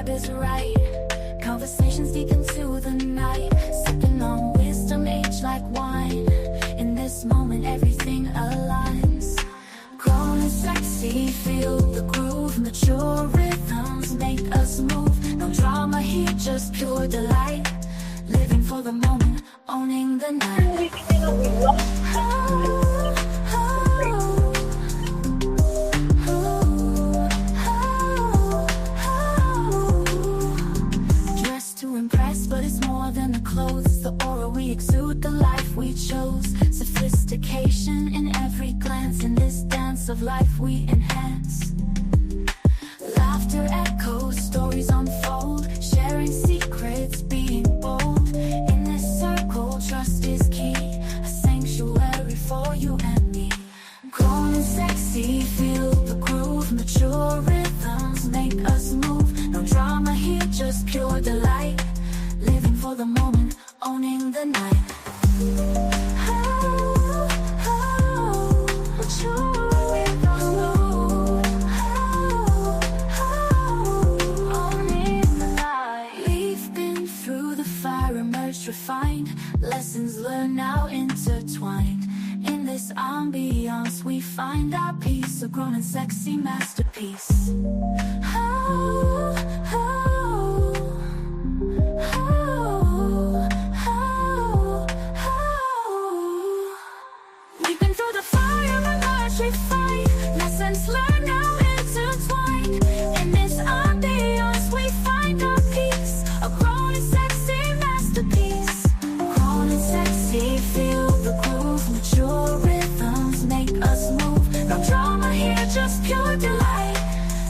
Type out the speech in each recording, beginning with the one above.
vibe is right. Conversations deep into the night, sipping on wisdom aged like wine. In this moment everything aligns. Grown and sexy, feel the groove. Mature rhythms make us move. No drama here, just pure delight. Living for the moment, owning the night. Dressed to impress, but it's more than the clothes. The aura we exude, the life we chose. Sophistication in every glance. In this dance of life we enhance. Laughter echoes, stories unfold. Sharing secrets, being bold. In this circle, trust is key. A sanctuary for you and me. Grown and sexy, feel the groove. Mature rhythms make us move. No drama here, just pure delight. Living for the moment, owning the night. Refined, lessons learned now intertwined. In this ambiance we find our peace, a grown and sexy masterpiece. Oh, oh, oh, oh, oh. Leaping through the fire, emerge refined. Lessons learned now intertwined. In this ambiance we find our peace, a grown and sexy masterpiece. Grown and sexy, feel the groove. Mature rhythms make us move. No drama here, just pure delight.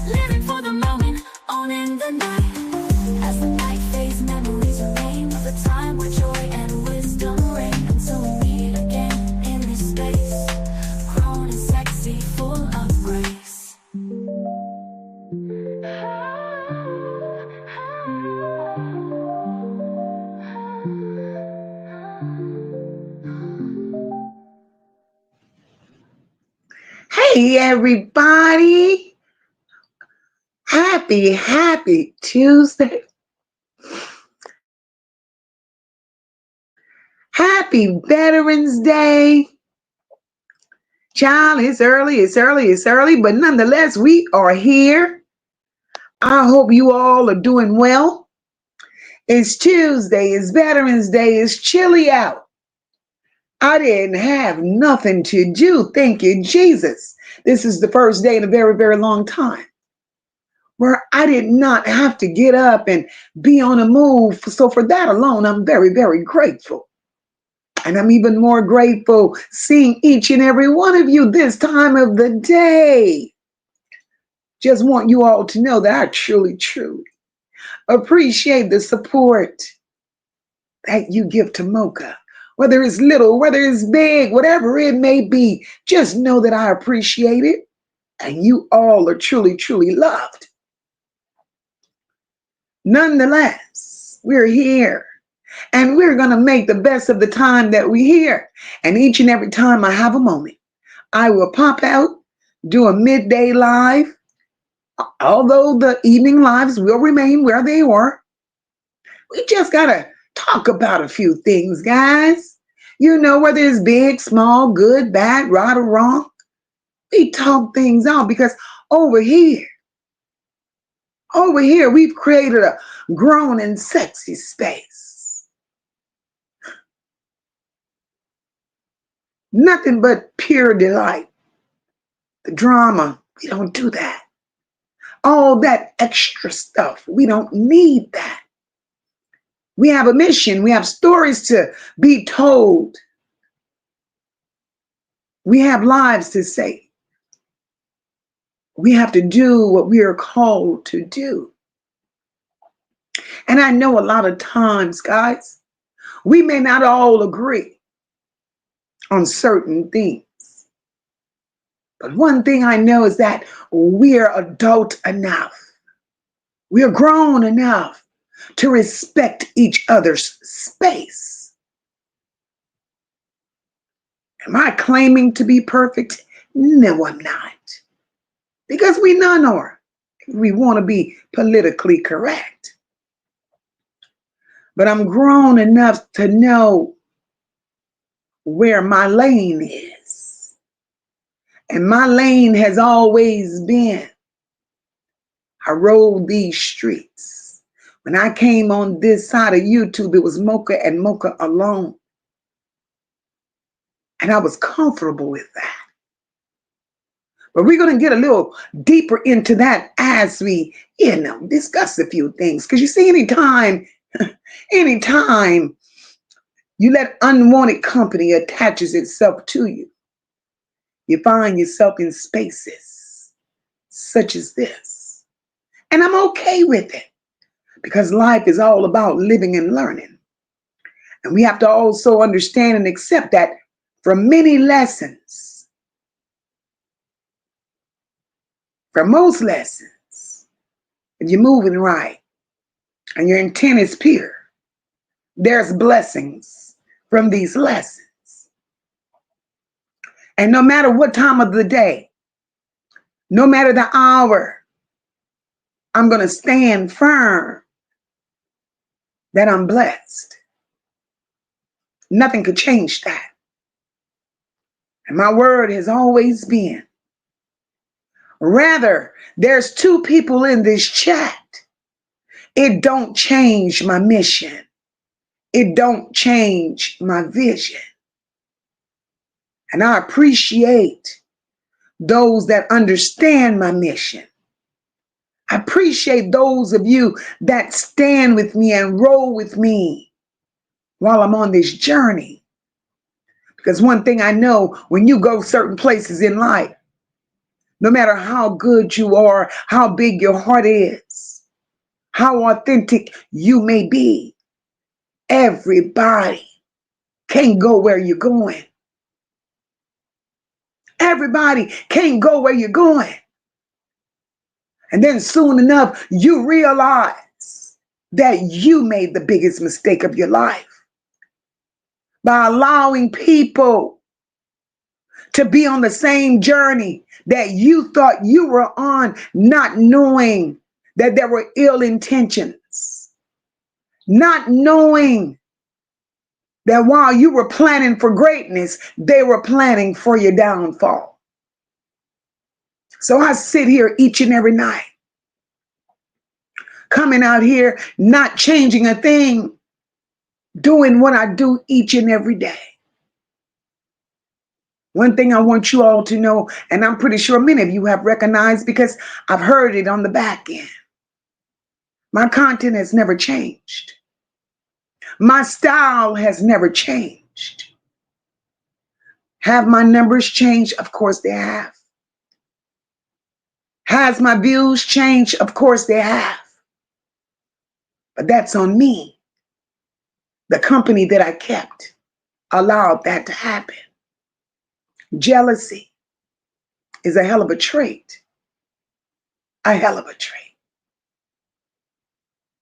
Living for the moment, owning the night. As the night fades, memories remain of the time where joy and wisdom reign. Until we meet again in this space, grown and sexy, full of grace. Hey everybody, happy Tuesday. Happy Veterans Day. Child, it's early, but nonetheless, we are here. I hope you all are doing well. It's Tuesday, it's Veterans Day, it's chilly out. I didn't have nothing to do, thank you, Jesus. This is the first day in a very, very long time where I did not have to get up and be on a move. So for that alone, I'm very, very grateful. And I'm even more grateful seeing each and every one of you this time of the day. Just want you all to know that I truly appreciate the support that you give to Moca. Whether it's little, whether it's big, whatever it may be, just know that I appreciate it. And you all are truly loved. Nonetheless, we're here. And we're going to make the best of the time that we're here. And each and every time I have a moment, I will pop out, do a midday live. Although the evening lives will remain where they were. We just got to talk about a few things, guys. You know, whether it's big, small, good, bad, right or wrong. We talk things out because over here, we've created a grown and sexy space. Nothing but pure delight. The drama, we don't do that. All that extra stuff, we don't need that. We have a mission. We have stories to be told. We have lives to save. We have to do what we are called to do. And I know a lot of times, guys, we may not all agree on certain things. But one thing I know is that we're adult enough. We're grown enough to respect each other's space. Am I claiming to be perfect? No, I'm not. Because we none are. We want to be politically correct. But I'm grown enough to know where my lane is. And my lane has always been, I rode these streets. When I came on this side of YouTube, it was Moca and Moca alone. And I was comfortable with that. But we're going to get a little deeper into that as we, discuss a few things. Because you see, anytime you let unwanted company attaches itself to you, you find yourself in spaces such as this. And I'm okay with it because life is all about living and learning. And we have to also understand and accept that from many lessons, for most lessons, if you're moving right and your intent is pure, there's blessings from these lessons. And no matter what time of the day, no matter the hour, I'm going to stand firm that I'm blessed. Nothing could change that. And my word has always been, rather, there's two people in this chat. It don't change my mission. It don't change my vision. And I appreciate those that understand my mission. I appreciate those of you that stand with me and roll with me while I'm on this journey. Because one thing I know, when you go certain places in life, no matter how good you are, how big your heart is, how authentic you may be, everybody can't go where you're going. Everybody can't go where you're going. And then soon enough, you realize that you made the biggest mistake of your life by allowing people to be on the same journey that you thought you were on, not knowing that there were ill intentions, not knowing that while you were planning for greatness, they were planning for your downfall. So I sit here each and every night, coming out here, not changing a thing, doing what I do each and every day. One thing I want you all to know, and I'm pretty sure many of you have recognized because I've heard it on the back end. My content has never changed. My style has never changed. Have my numbers changed? Of course they have. Has my views changed? Of course they have. But that's on me. The company that I kept allowed that to happen. Jealousy is a hell of a trait. A hell of a trait.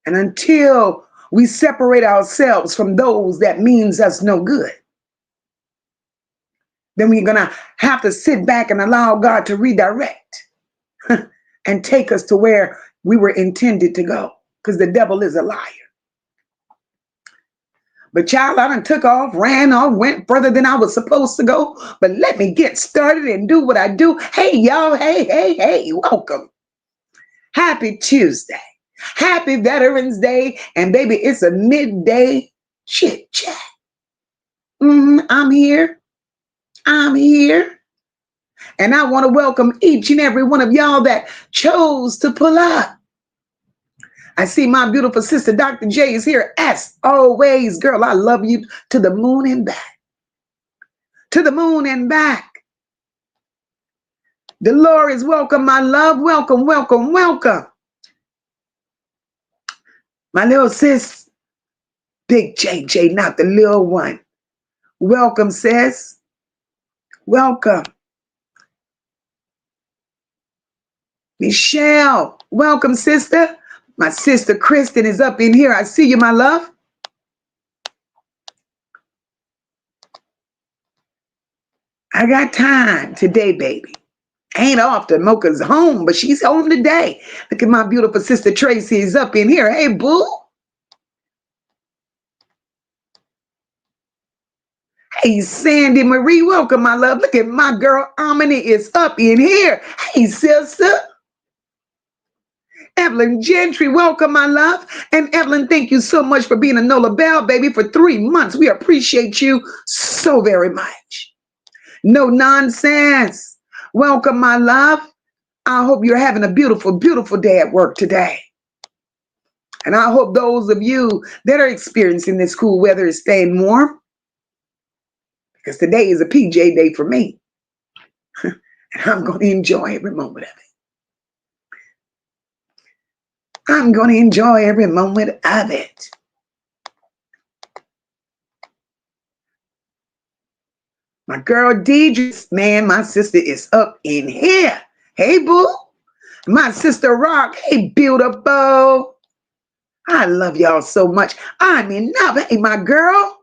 And until we separate ourselves from those that means us no good, then we're going to have to sit back and allow God to redirect and take us to where we were intended to go, because the devil is a liar. But child, I done took off, ran off, went further than I was supposed to go. But let me get started and do what I do. Hey, y'all. Hey, welcome. Happy Tuesday. Happy Veterans Day. And baby, it's a midday chit chat. I'm here. I'm here. And I want to welcome each and every one of y'all that chose to pull up. I see my beautiful sister, Dr. J, is here as always. Girl, I love you to the moon and back. To the moon and back. Dolores, welcome, my love. Welcome, welcome, welcome. My little sis, Big JJ, not the little one. Welcome, sis. Welcome. Michelle, welcome, sister. My sister Kristen is up in here. I see you, my love. I got time today, baby. Ain't often Mocha's home, but she's home today. Look at my beautiful sister Tracy is up in here. Hey, boo. Hey, Sandy Marie, welcome, my love. Look at my girl Amini is up in here. Hey, sister. Evelyn Gentry, welcome, my love. And Evelyn, thank you so much for being a Nola Bell, baby, for 3 months. We appreciate you so very much. No nonsense. Welcome, my love. I hope you're having a beautiful, beautiful day at work today. And I hope those of you that are experiencing this cool weather is staying warm, because today is a PJ day for me. And I'm going to enjoy every moment of it. I'm going to enjoy every moment of it. My girl Deidre, man, my sister is up in here. Hey, boo. My sister Rock, hey, beautiful. I love y'all so much. I'm in love. Hey, my girl.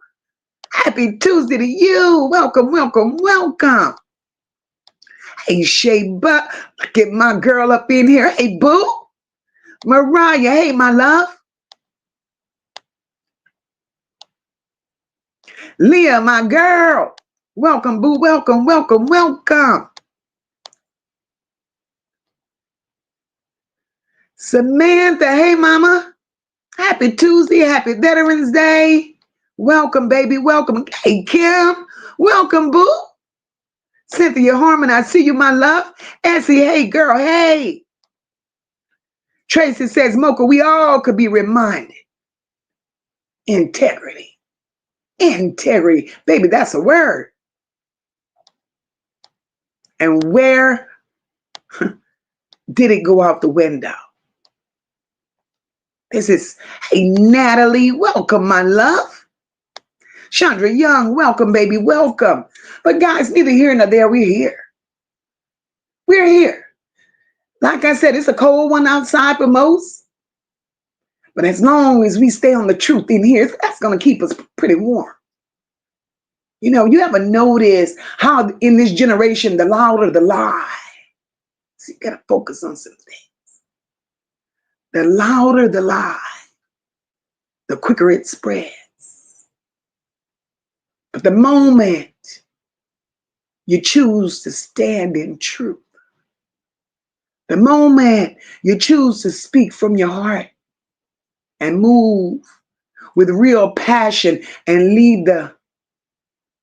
Happy Tuesday to you. Welcome, welcome, welcome. Hey, Shay Buck. Look at my girl up in here. Hey, boo. Mariah, hey, my love. Leah, my girl. Welcome, boo. Welcome, welcome, welcome. Samantha, hey, mama. Happy Tuesday. Happy Veterans Day. Welcome, baby. Welcome. Hey, Kim. Welcome, boo. Cynthia Harmon, I see you, my love. Essie, hey, girl. Hey. Tracy says, Mocha, we all could be reminded. Integrity. Integrity. Baby, that's a word. And where did it go out the window? This is, hey, Natalie, welcome, my love. Chandra Young, welcome, baby, welcome. But guys, neither here nor there, we're here. We're here. Like I said, it's a cold one outside for most. But as long as we stay on the truth in here, that's going to keep us pretty warm. You know, you ever notice how in this generation, the louder the lie? So you got to focus on some things. The louder the lie, the quicker it spreads. But the moment you choose to stand in truth, the moment you choose to speak from your heart and move with real passion and leave the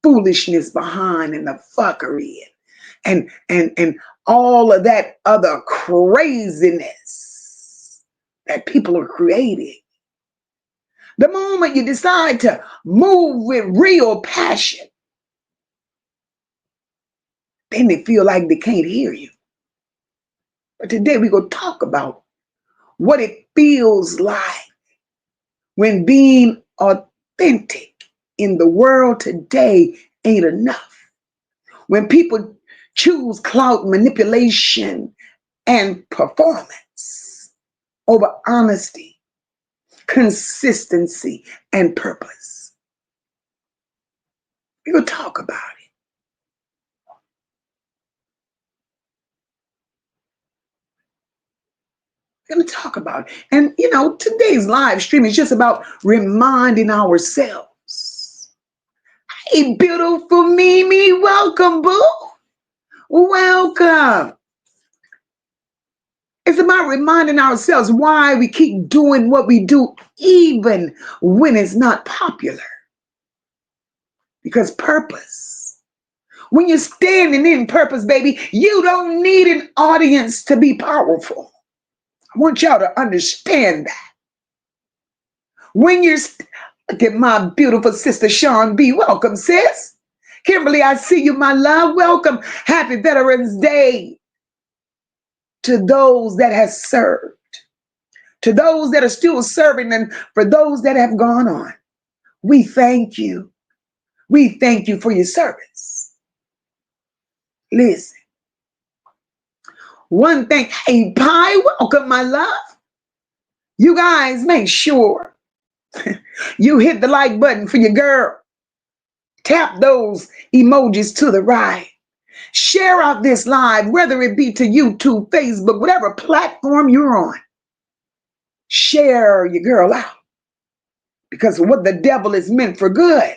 foolishness behind and the fuckery and all of that other craziness that people are creating. The moment you decide to move with real passion, then they feel like they can't hear you. But today we're going to talk about what it feels like when being authentic in the world today ain't enough. When people choose clout manipulation and performance over honesty, consistency, and purpose. We're going to talk about it. We're going to talk about it. And, you know, today's live stream is just about reminding ourselves. Hey, beautiful Mimi, welcome, boo. Welcome. It's about reminding ourselves why we keep doing what we do, even when it's not popular. Because purpose. When you're standing in purpose, baby, you don't need an audience to be powerful. I want y'all to understand that. When you're, look at my beautiful sister, Sean B. Welcome, sis. Kimberly, I see you, my love. Welcome. Happy Veterans Day to those that have served, to those that are still serving, and for those that have gone on. We thank you. We thank you for your service. Listen. One thing, hey, Pie, welcome, my love. You guys make sure you hit the like button for your girl. Tap those emojis to the right. Share out this live, whether it be to YouTube, Facebook, whatever platform you're on. Share your girl out. Because what the devil is meant for good,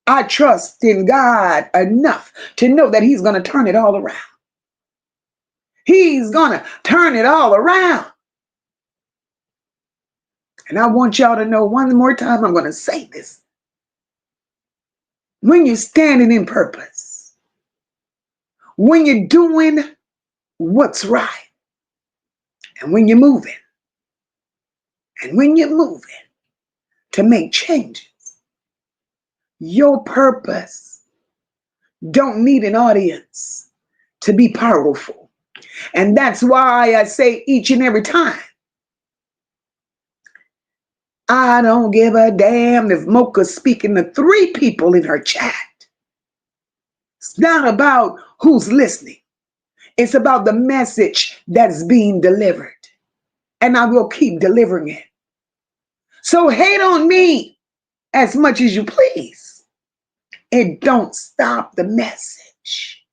I trust in God enough to know that he's going to turn it all around. He's going to turn it all around. And I want y'all to know one more time, I'm going to say this. When you're standing in purpose, when you're doing what's right, and when you're moving to make changes, your purpose don't need an audience to be powerful. And that's why I say each and every time, I don't give a damn if Moca's speaking to 3 people in her chat. It's not about who's listening. It's about the message that's being delivered. And I will keep delivering it. So hate on me as much as you please. It don't stop the message.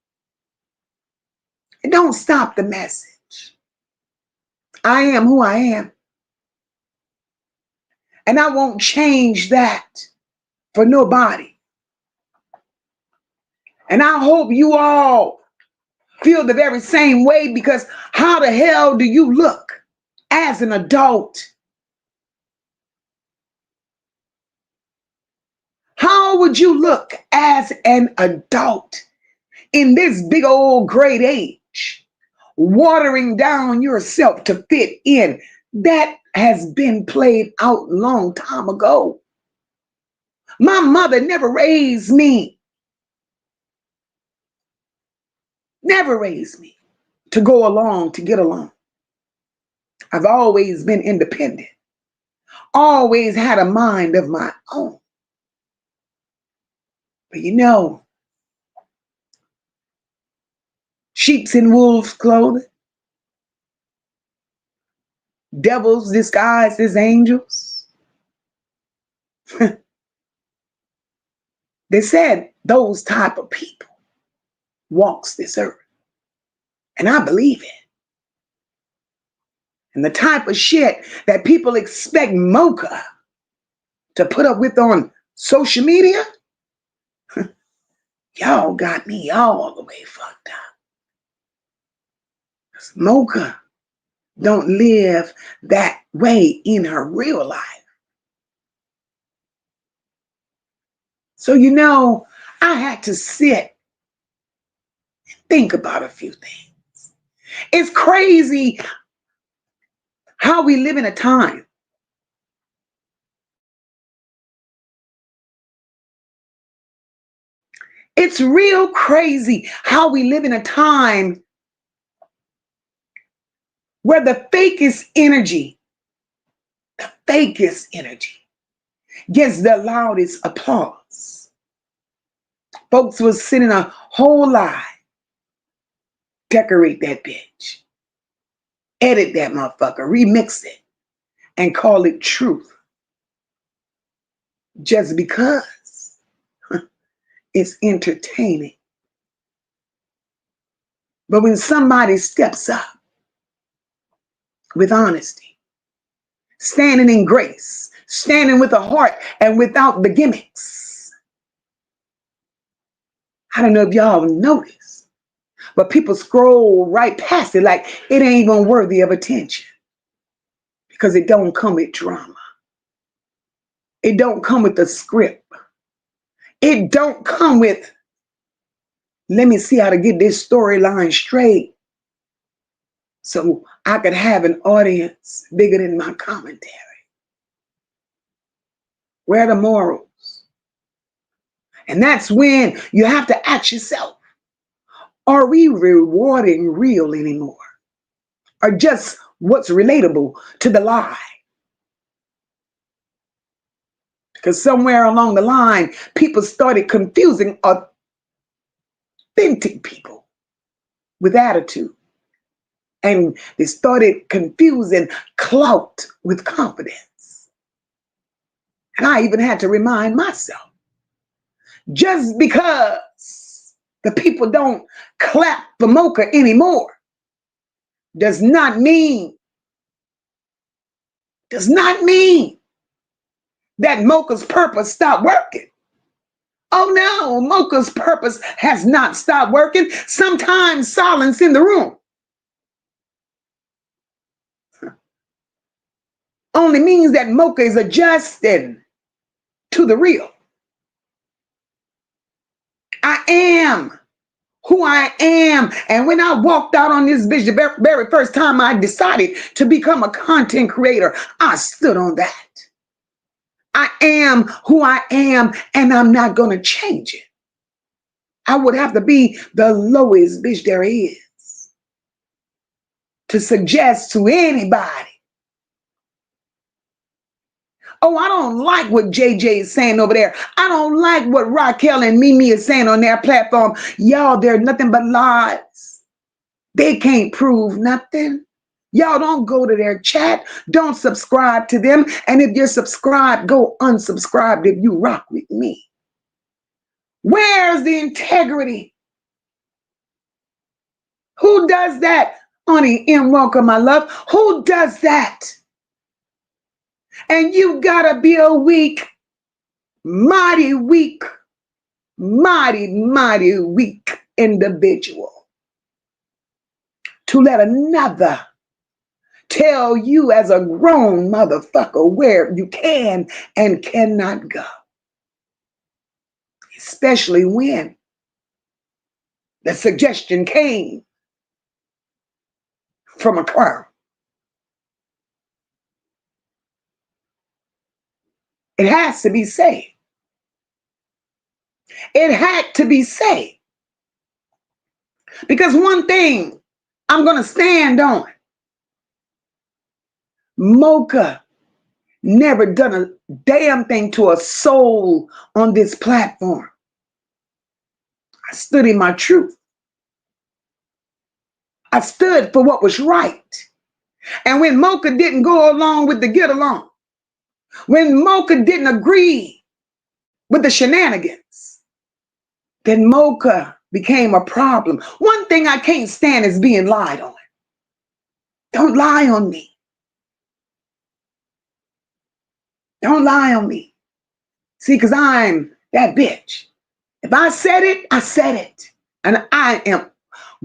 It don't stop the message. I am who I am. And I won't change that for nobody. And I hope you all feel the very same way, because how the hell do you look as an adult? How would you look as an adult in this big old great age, watering down yourself to fit in? That has been played out long time ago. My mother never raised me to go along to get along. I've always been independent, always had a mind of my own. But you know, sheep's in wolves' clothing, devils disguised as angels. They said those type of people walks this earth. And I believe it. And the type of shit that people expect Moca to put up with on social media, y'all got me all the way fucked up. 'Cause Moca don't live that way in her real life. So, you know, I had to sit and think about a few things. It's crazy how we live in a time It's real crazy how we live in a time where the fakest energy gets the loudest applause. Folks will sit in a whole lie, decorate that bitch, edit that motherfucker, remix it, and call it truth. Just because it's entertaining. But when somebody steps up with honesty, standing in grace, standing with a heart and without the gimmicks. I don't know if y'all notice, but people scroll right past it like it ain't even worthy of attention, because it don't come with drama. It don't come with the script. It don't come with, let me see how to get this storyline straight so I could have an audience bigger than my commentary. Where are the morals? And that's when you have to ask yourself, are we rewarding real anymore? Or just what's relatable to the lie? Because somewhere along the line, people started confusing authentic people with attitude. And they started confusing clout with confidence. And I even had to remind myself, just because the people don't clap for Mocha anymore does not mean, does not mean that Mocha's purpose stopped working. Oh no, Mocha's purpose has not stopped working. Sometimes silence in the room only means that Mocha is adjusting to the real. I am who I am. And when I walked out on this vision, the very first time I decided to become a content creator, I stood on that. I am who I am, and I'm not going to change it. I would have to be the lowest bitch there is to suggest to anybody, oh, I don't like what JJ is saying over there. I don't like what Raquel and Mimi is saying on their platform. Y'all, they're nothing but lies. They can't prove nothing. Y'all don't go to their chat. Don't subscribe to them. And if you're subscribed, go unsubscribed if you rock with me. Where's the integrity? Who does that? Honey, M. Welcome, my love. Who does that? And you gotta be a weak, mighty weak, mighty weak individual to let another tell you as a grown motherfucker where you can and cannot go. Especially when the suggestion came from a clown. It has to be said. It had to be said. Because one thing I'm going to stand on, Mocha never done a damn thing to a soul on this platform. I stood in my truth. I stood for what was right. And when Mocha didn't go along with the get along, when Mocha didn't agree with the shenanigans, then Mocha became a problem. One thing I can't stand is being lied on. Don't lie on me. Don't lie on me. See, because I'm that bitch. If I said it, I said it. And I am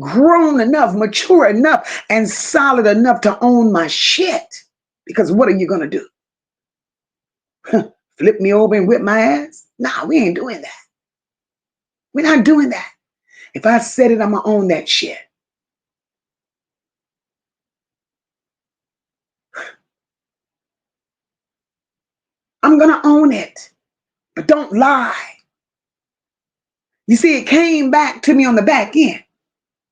grown enough, mature enough, and solid enough to own my shit. Because what are you going to do? Flip me over and whip my ass? Nah, we ain't doing that. We're not doing that. If I said it, I'm going to own that shit. I'm going to own it. But don't lie. You see, it came back to me on the back end.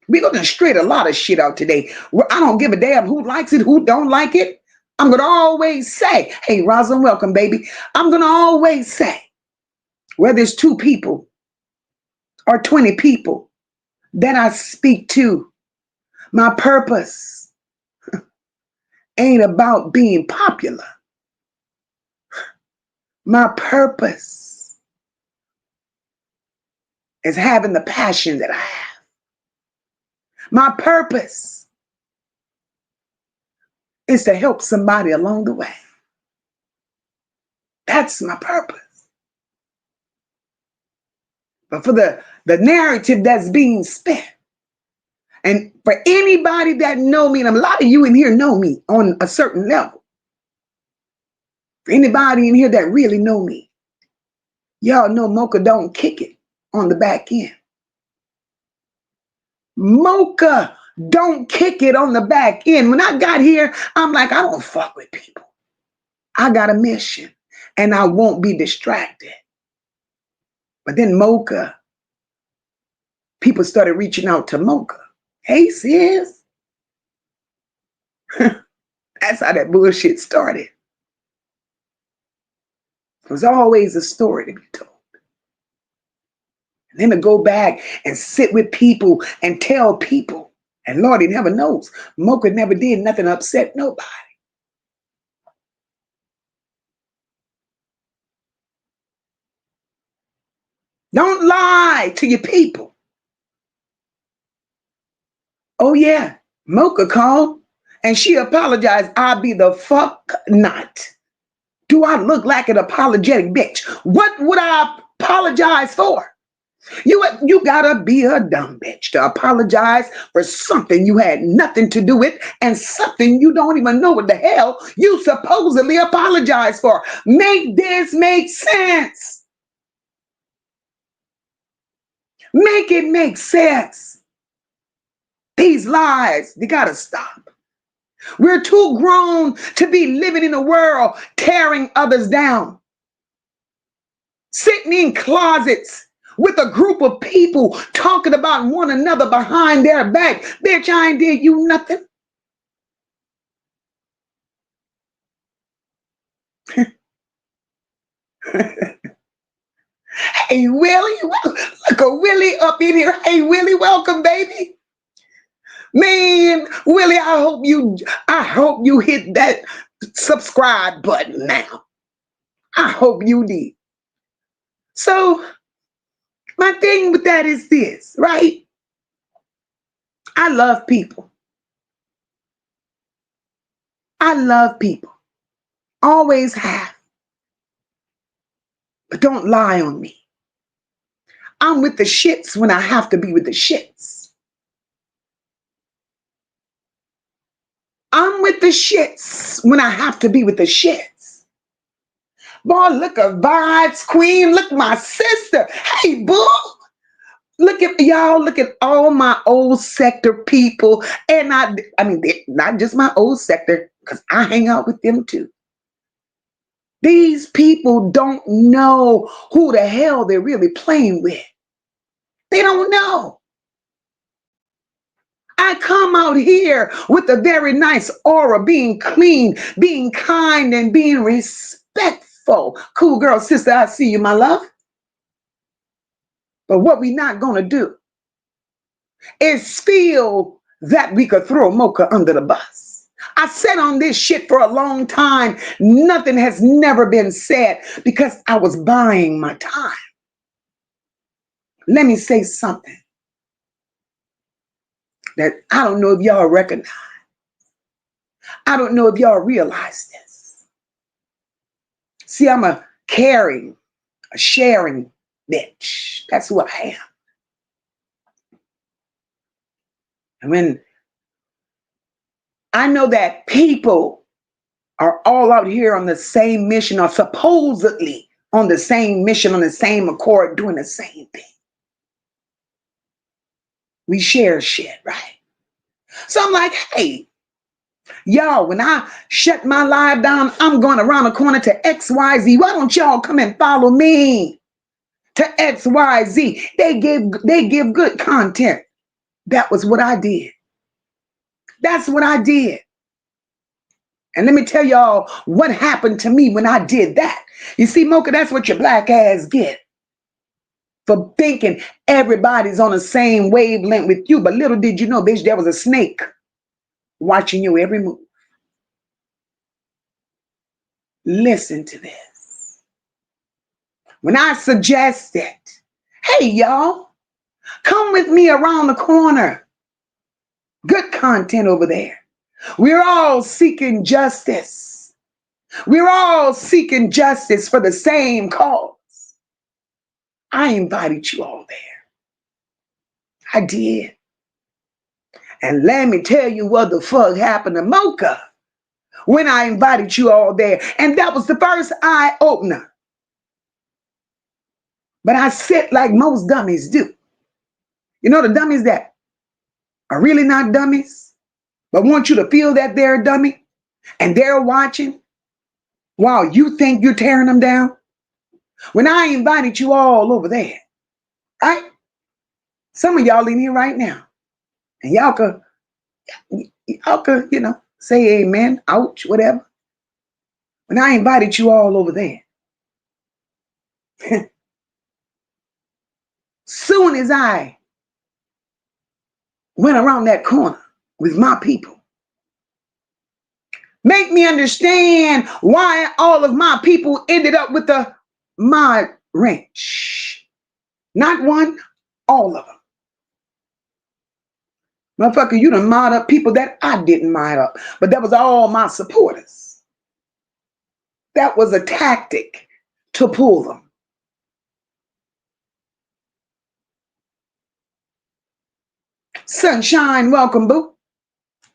We're going to straight a lot of shit out today. I don't give a damn who likes it, who don't like it. I'm going to always say, hey, Rosalind, welcome, baby. I'm going to always say, whether it's 2 people or 20 people that I speak to, my purpose ain't about being popular. My purpose is having the passion that I have. My purpose is to help somebody along the way. That's my purpose. But for the narrative that's being spent, and for anybody that know me, and a lot of you in here know me on a certain level, for anybody in here that really know me, y'all know Mocha don't kick it on the back end. Mocha don't kick it on the back end. When I got here, I'm like, I don't fuck with people. I got a mission and I won't be distracted. But then Mocha, people started reaching out to Mocha. Hey, sis. That's how that bullshit started. It was always a story to be told. And then to go back and sit with people and tell people, and Lord, he never knows, Mocha never did nothing to upset nobody. Don't lie to your people. Oh yeah, Mocha called and she apologized. I'll be the fuck not. Do I look like an apologetic bitch? What would I apologize for? You gotta be a dumb bitch to apologize for something you had nothing to do with and something you don't even know what the hell you supposedly apologize for. Make this make sense. Make it make sense. These lies, they gotta stop. We're too grown to be living in a world tearing others down, sitting in closets with a group of people talking about one another behind their back. Bitch, I ain't did you nothing. Hey, Willie, look a Willie up in here. Hey, Willie, welcome, baby. Man, Willie, I hope you hit that subscribe button now. I hope you did. So my thing with that is this, right? I love people. I love people. Always have. But don't lie on me. I'm with the shits when I have to be with the shits. I'm with the shits when I have to be with the shits. Boy, look at Vibes Queen. Look, my sister. Hey, boo. Look at y'all. Look at all my old sector people. And I mean, not just my old sector, because I hang out with them too. These people don't know who the hell they're really playing with. They don't know. I come out here with a very nice aura, being clean, being kind, and being respectful. Cool girl, sister, I see you, my love. But what we not gonna do is feel that we could throw Mocha under the bus. I said on this shit for a long time, nothing has never been said because I was buying my time. Let me say something that I don't know if y'all recognize. I don't know if y'all realize this. See, I'm a caring, a sharing bitch. That's who I am. And when I know that people are all out here on the same mission, or supposedly on the same mission, on the same accord, doing the same thing. We share shit, right? So I'm like, hey, y'all, when I shut my live down, I'm going around the corner to XYZ. Why don't y'all come and follow me to XYZ? They give good content. That was what I did. That's what I did. And let me tell y'all what happened to me when I did that. You see, Mocha, that's what your black ass get for thinking everybody's on the same wavelength with you. But little did you know, bitch, there was a snake watching your every move. Listen to this. When I suggested, hey, y'all, come with me around the corner. Good content over there. We're all seeking justice. We're all seeking justice for the same cause. I invited you all there. I did. And let me tell you what the fuck happened to Mocha when I invited you all there. And that was the first eye opener. But I sit like most dummies do. You know, the dummies that are really not dummies, but want you to feel that they're a dummy and they're watching while you think you're tearing them down. When I invited you all over there, right? Some of y'all in here right now, and y'all could, say amen, ouch, whatever. When I invited you all over there, soon as I went around that corner with my people, make me understand why all of my people ended up with the mod wrench. Not one, all of them. Motherfucker, you done mod up people that I didn't mod up. But that was all my supporters. That was a tactic to pull them. Sunshine, welcome, boo.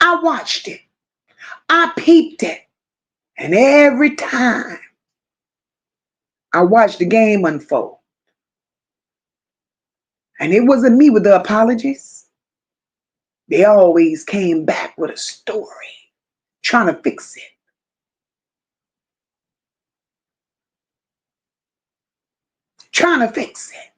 I watched it. I peeped it. And every time I watched the game unfold, and it wasn't me with the apologies. They always came back with a story, trying to fix it. Trying to fix it.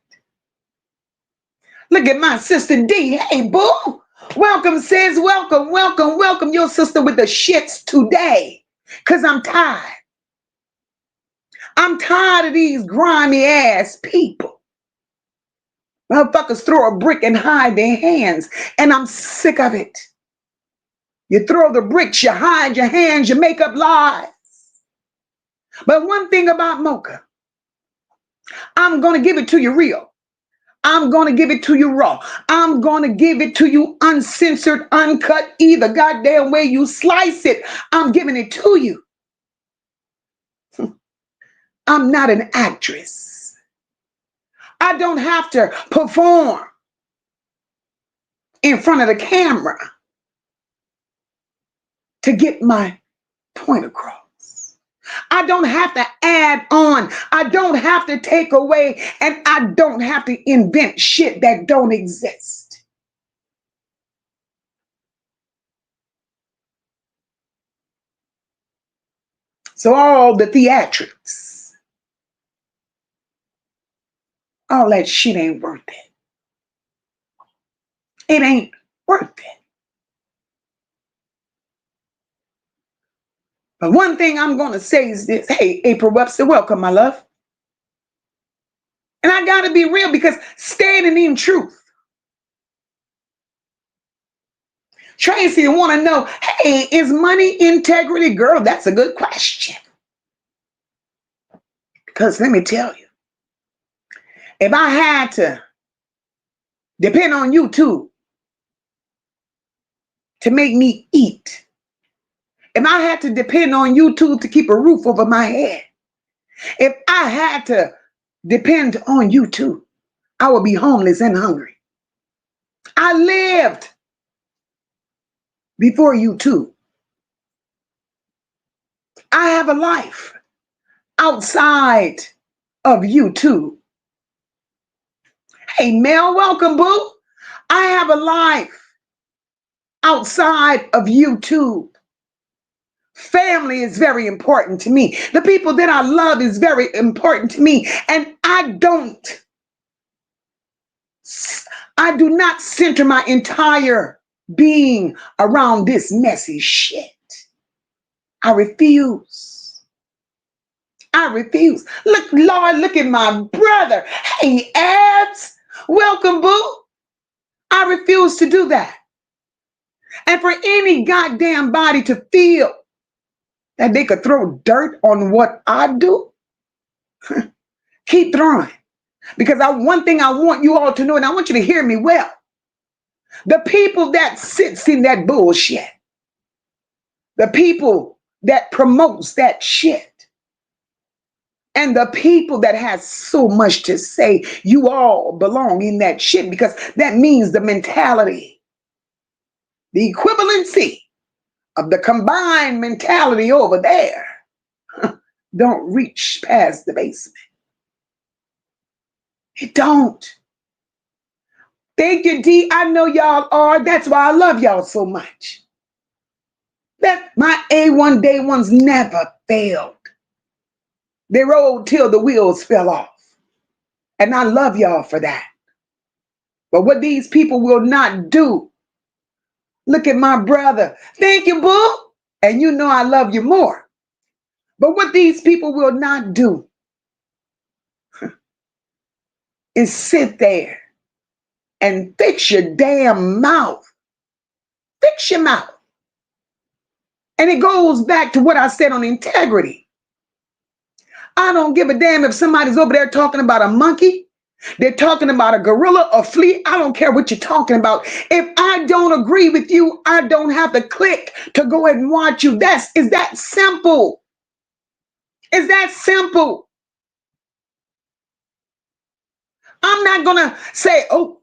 Look at my sister D. Hey, boo. Welcome, sis. Welcome, welcome, welcome. Your sister with the shits today. Because I'm tired. I'm tired of these grimy ass people. Motherfuckers throw a brick and hide their hands. And I'm sick of it. You throw the bricks, you hide your hands, you make up lies. But one thing about Moca, I'm going to give it to you real. I'm going to give it to you raw. I'm going to give it to you uncensored, uncut, either goddamn way you slice it. I'm giving it to you. I'm not an actress. I don't have to perform in front of the camera to get my point across. I don't have to add on. I don't have to take away. And I don't have to invent shit that don't exist. So all the theatrics, all that shit ain't worth it. It ain't worth it. But one thing I'm going to say is this. Hey, April Webster, welcome, my love. And I got to be real because standing in truth. Tracy want to know, hey, is money integrity? Girl, that's a good question. Because let me tell you, if I had to depend on YouTube to make me eat, if I had to depend on YouTube to keep a roof over my head, if I had to depend on YouTube, I would be homeless and hungry. I lived before YouTube. I have a life outside of YouTube. Hey, Mel, welcome, boo. I have a life outside of YouTube. Family is very important to me. The people that I love is very important to me. And I do not center my entire being around this messy shit. I refuse. I refuse. Look, Lord, look at my brother. Hey, Abs, welcome, boo. I refuse to do that. And for any goddamn body to feel that they could throw dirt on what I do, keep throwing. Because one thing I want you all to know, and I want you to hear me well, the people that sits in that bullshit, the people that promotes that shit, and the people that has so much to say, you all belong in that shit, because that means the mentality, the equivalency of the combined mentality over there don't reach past the basement. It don't. Thank you, D. I know y'all are. That's why I love y'all so much. That my A1 day ones never failed. They rolled till the wheels fell off. And I love y'all for that. But what these people will not do, look at my brother. Thank you, boo. And you know I love you more. But what these people will not do is sit there and fix your damn mouth. Fix your mouth. And it goes back to what I said on integrity. I don't give a damn if somebody's over there talking about a monkey They're talking about a gorilla or flea. I don't care what you're talking about. If I don't agree with you, I don't have to click to go ahead and watch you. Is that simple. Is that simple. I'm not going to say, oh,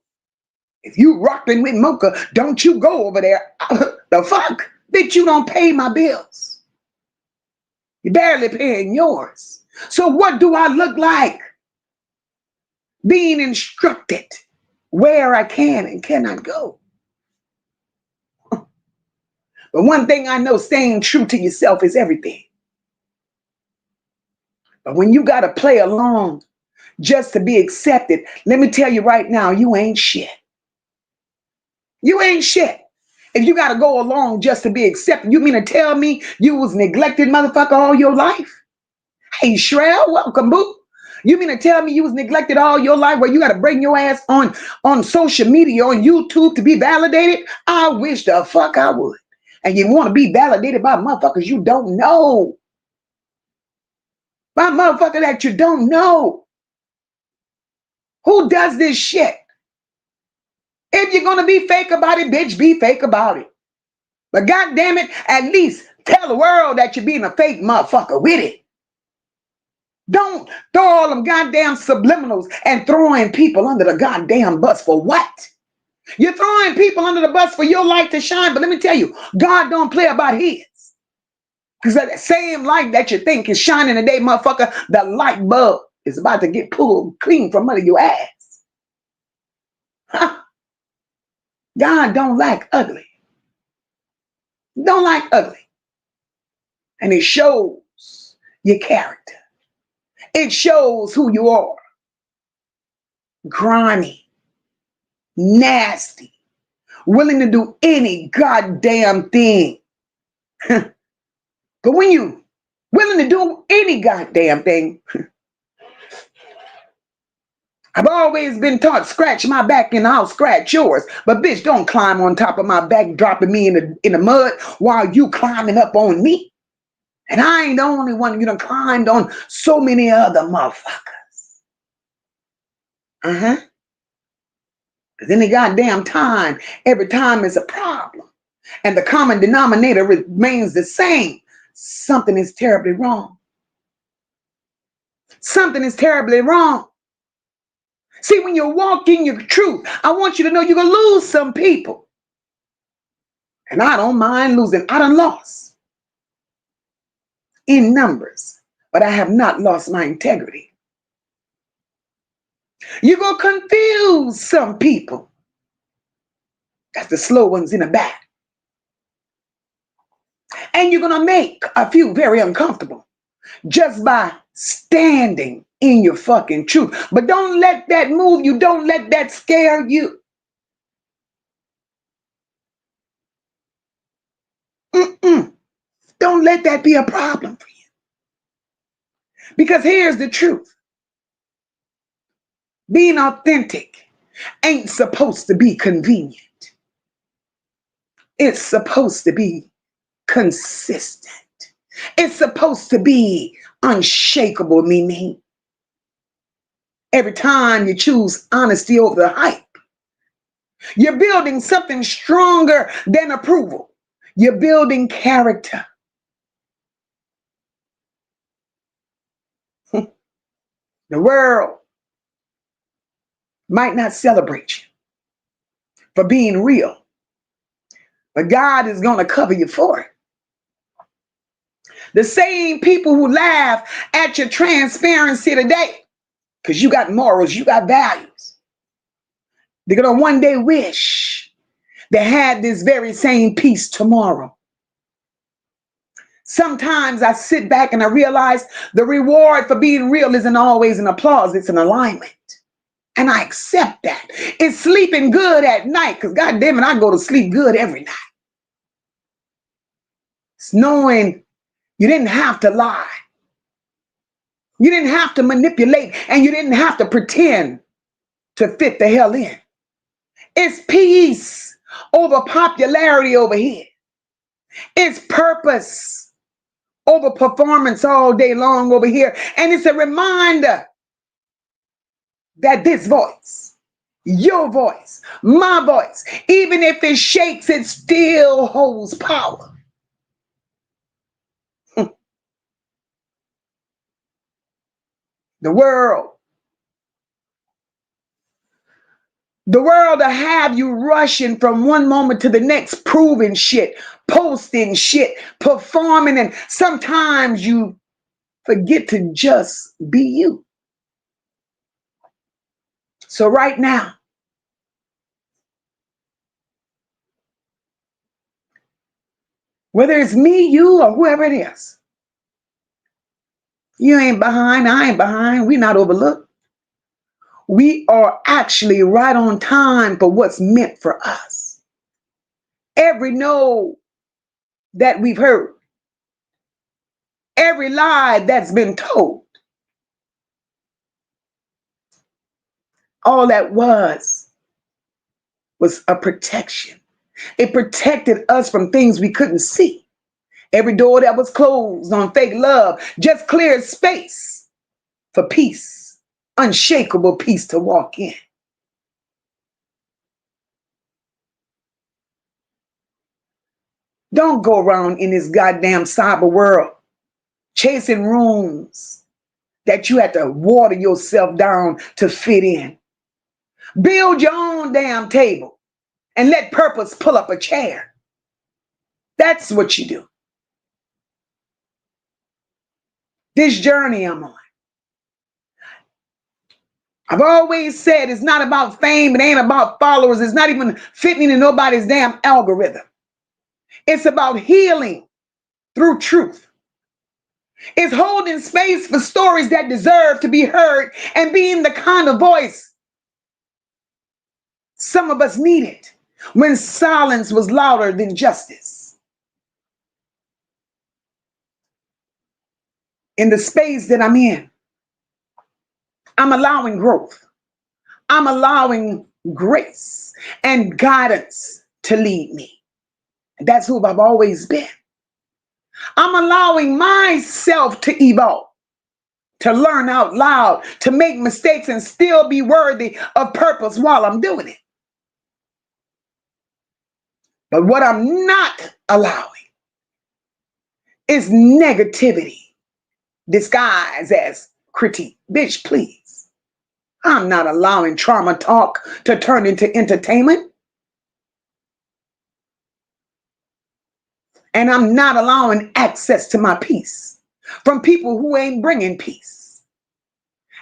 if you rocking with Mocha, don't you go over there. The fuck? Bitch, you don't pay my bills. You're barely paying yours. So what do I look like? Being instructed where I can and cannot go. But one thing I know, staying true to yourself is everything. But when you got to play along just to be accepted, let me tell you right now, you ain't shit. You ain't shit. If you got to go along just to be accepted, you mean to tell me you was neglected motherfucker all your life? Hey, Shrell, welcome, boo. You mean to tell me you was neglected all your life where you got to bring your ass on social media, on YouTube to be validated? I wish the fuck I would. And you want to be validated by motherfuckers you don't know. By motherfucker that you don't know. Who does this shit? If you're going to be fake about it, bitch, be fake about it. But God damn it, at least tell the world that you're being a fake motherfucker with it. Don't throw all them goddamn subliminals and throwing people under the goddamn bus for what? You're throwing people under the bus for your light to shine, but let me tell you, God don't play about his. Because that same light that you think is shining today, motherfucker, the light bulb is about to get pulled clean from under your ass. Huh? God don't like ugly. Don't like ugly. And it shows your character. It shows who you are. Grimy, nasty, willing to do any goddamn thing. But when you willing to do any goddamn thing, I've always been taught, scratch my back and I'll scratch yours. But bitch, don't climb on top of my back, dropping me in the mud while you climbing up on me. And I ain't the only one. You done climbed on so many other motherfuckers. Because any goddamn time, every time is a problem. And the common denominator remains the same. Something is terribly wrong. Something is terribly wrong. See, when you walk in your truth, I want you to know you're going to lose some people. And I don't mind losing. I done lost in numbers, but I have not lost my integrity. You're going to confuse some people. That's the slow ones in the back. And you're going to make a few very uncomfortable just by standing in your fucking truth. But don't let that move you. Don't let that scare you. Don't let that be a problem for you. Because here's the truth. Being authentic ain't supposed to be convenient. It's supposed to be consistent. It's supposed to be unshakable, meaning every time you choose honesty over the hype, you're building something stronger than approval. You're building character. The world might not celebrate you for being real, but God is going to cover you for it. The same people who laugh at your transparency today, because you got morals, you got values, they're going to one day wish they had this very same peace tomorrow. Sometimes I sit back and I realize the reward for being real isn't always an applause, it's an alignment. And I accept that. It's sleeping good at night, because God damn it, I go to sleep good every night. It's knowing you didn't have to lie. You didn't have to manipulate, and you didn't have to pretend to fit the hell in. It's peace over popularity over here. It's purpose over performance all day long over here. And it's a reminder that this voice, your voice, my voice, even if it shakes, it still holds power. The world, the world will have you rushing from one moment to the next, proving shit, posting shit, performing, and sometimes you forget to just be you. So right now, whether it's me, you, or whoever it is, you ain't behind, I ain't behind, we not overlooked. We are actually right on time for what's meant for us. Every no that we've heard, every lie that's been told, all that was a protection. It protected us from things we couldn't see. Every door that was closed on fake love just cleared space for peace, unshakable peace to walk in. Don't go around in this goddamn cyber world chasing rooms that you had to water yourself down to fit in. Build your own damn table and let purpose pull up a chair. That's what you do. This journey I'm on, I've always said it's not about fame. It ain't about followers. It's not even fitting in nobody's damn algorithm. It's about healing through truth. It's holding space for stories that deserve to be heard and being the kind of voice some of us needed when silence was louder than justice. In the space that I'm in, I'm allowing growth. I'm allowing grace and guidance to lead me. That's who I've always been. I'm allowing myself to evolve, to learn out loud, to make mistakes and still be worthy of purpose while I'm doing it. But what I'm not allowing is negativity disguised as critique. Bitch, please. I'm not allowing trauma talk to turn into entertainment. And I'm not allowing access to my peace from people who ain't bringing peace.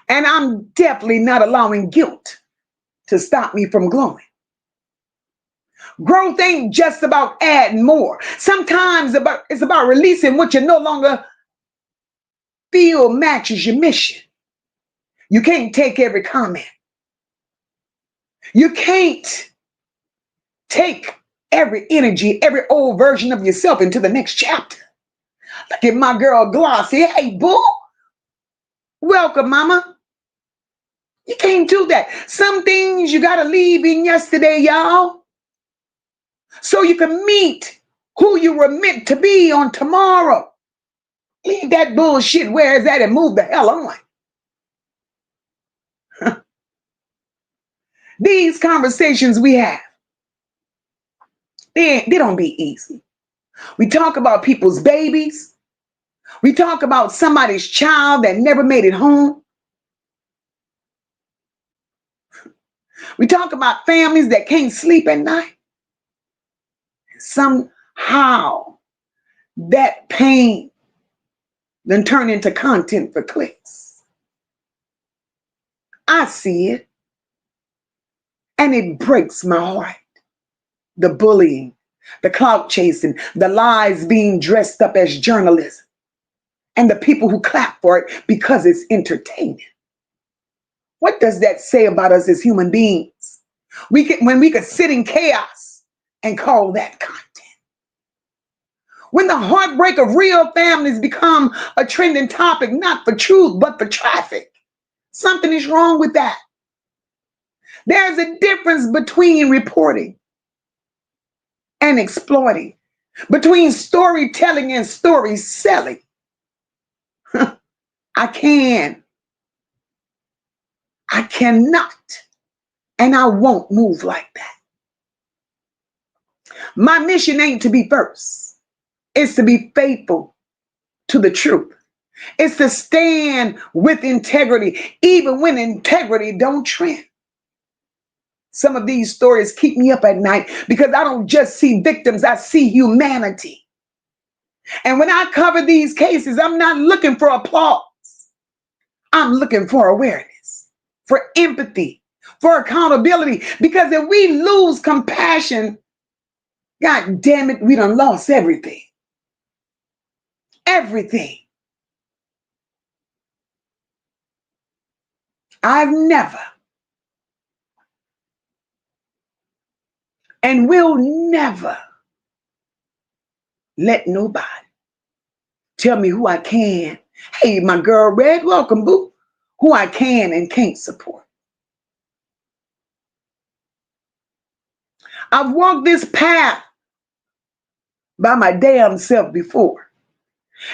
And I'm definitely not allowing guilt to stop me from glowing. Growth ain't just about adding more. Sometimes it's about releasing what you no longer feel matches your mission. You can't take every comment. You can't take every energy, every old version of yourself into the next chapter. Look at my girl Glossy. Hey, boo. Welcome, mama. You can't do that. Some things you got to leave in yesterday, y'all, so you can meet who you were meant to be on tomorrow. Leave that bullshit where it's at and move the hell on. These conversations we have, they don't be easy. We talk about people's babies. We talk about somebody's child that never made it home. We talk about families that can't sleep at night. Somehow that pain then turn into content for clicks. I see it, and it breaks my heart. The bullying, the clout chasing, the lies being dressed up as journalism, and the people who clap for it because it's entertaining. What does that say about us as human beings? When we could sit in chaos and call that content. When the heartbreak of real families become a trending topic, not for truth, but for traffic. Something is wrong with that. There's a difference between reporting and exploiting, between storytelling and story selling. I I cannot and I won't move like that. My mission ain't to be first. It's to be faithful to the truth. It's to stand with integrity, even when integrity don't trend. Some of these stories keep me up at night because I don't just see victims, I see humanity. And when I cover these cases, I'm not looking for applause. I'm looking for awareness, for empathy, for accountability. Because if we lose compassion, God damn it, we done lost everything. Everything. I've never and will never let nobody tell me who I can. Hey, my girl, Red, welcome, boo. Who I can and can't support. I've walked this path by my damn self before.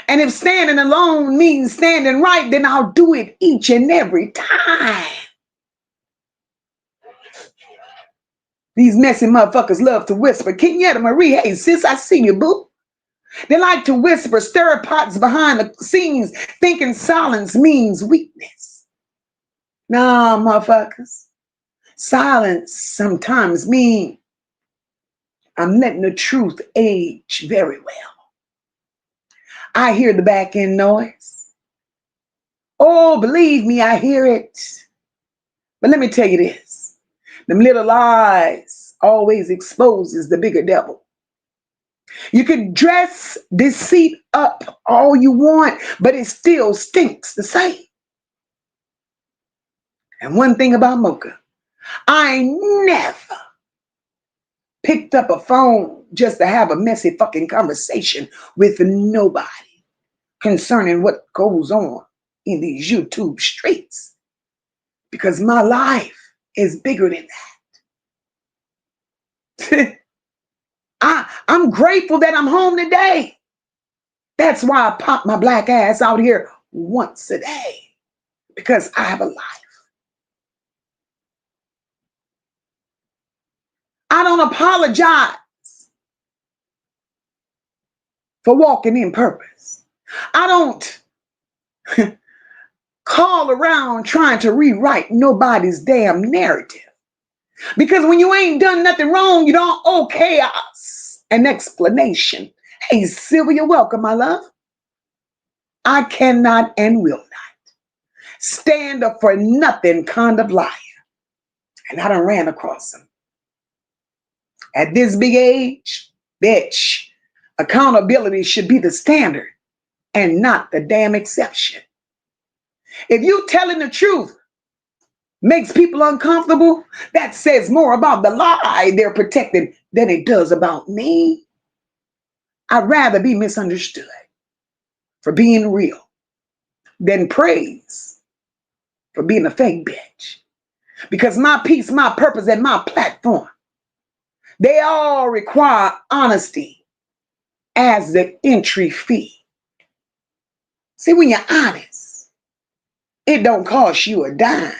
And if standing alone means standing right, then I'll do it each and every time. These messy motherfuckers love to whisper. Kenyatta Marie, hey, sis, I see you, boo. They like to whisper, stir pots behind the scenes, thinking silence means weakness. Nah, motherfuckers. Silence sometimes means I'm letting the truth age very well. I hear the back end noise. Oh, believe me, I hear it. But let me tell you this. Them little lies always exposes the bigger devil. You can dress deceit up all you want, but it still stinks the same. And one thing about Moca, I never picked up a phone just to have a messy fucking conversation with nobody concerning what goes on in these YouTube streets. Because my life is bigger than that. I'm grateful that I'm home today. That's why I pop my black ass out here once a day. Because I have a life. I don't apologize for walking in purpose. I don't call around trying to rewrite nobody's damn narrative. Because when you ain't done nothing wrong, you don't owe chaos an explanation. Hey, Sylvia, welcome, my love. I cannot and will not stand up for nothing kind of liar. And I done ran across them. At this big age, bitch, accountability should be the standard and not the damn exception. If you telling the truth makes people uncomfortable, that says more about the lie they're protecting than it does about me. I'd rather be misunderstood for being real than praised for being a fake bitch. Because my peace, my purpose, and my platform, they all require honesty as the entry fee. See, when you're honest, it don't cost you a dime.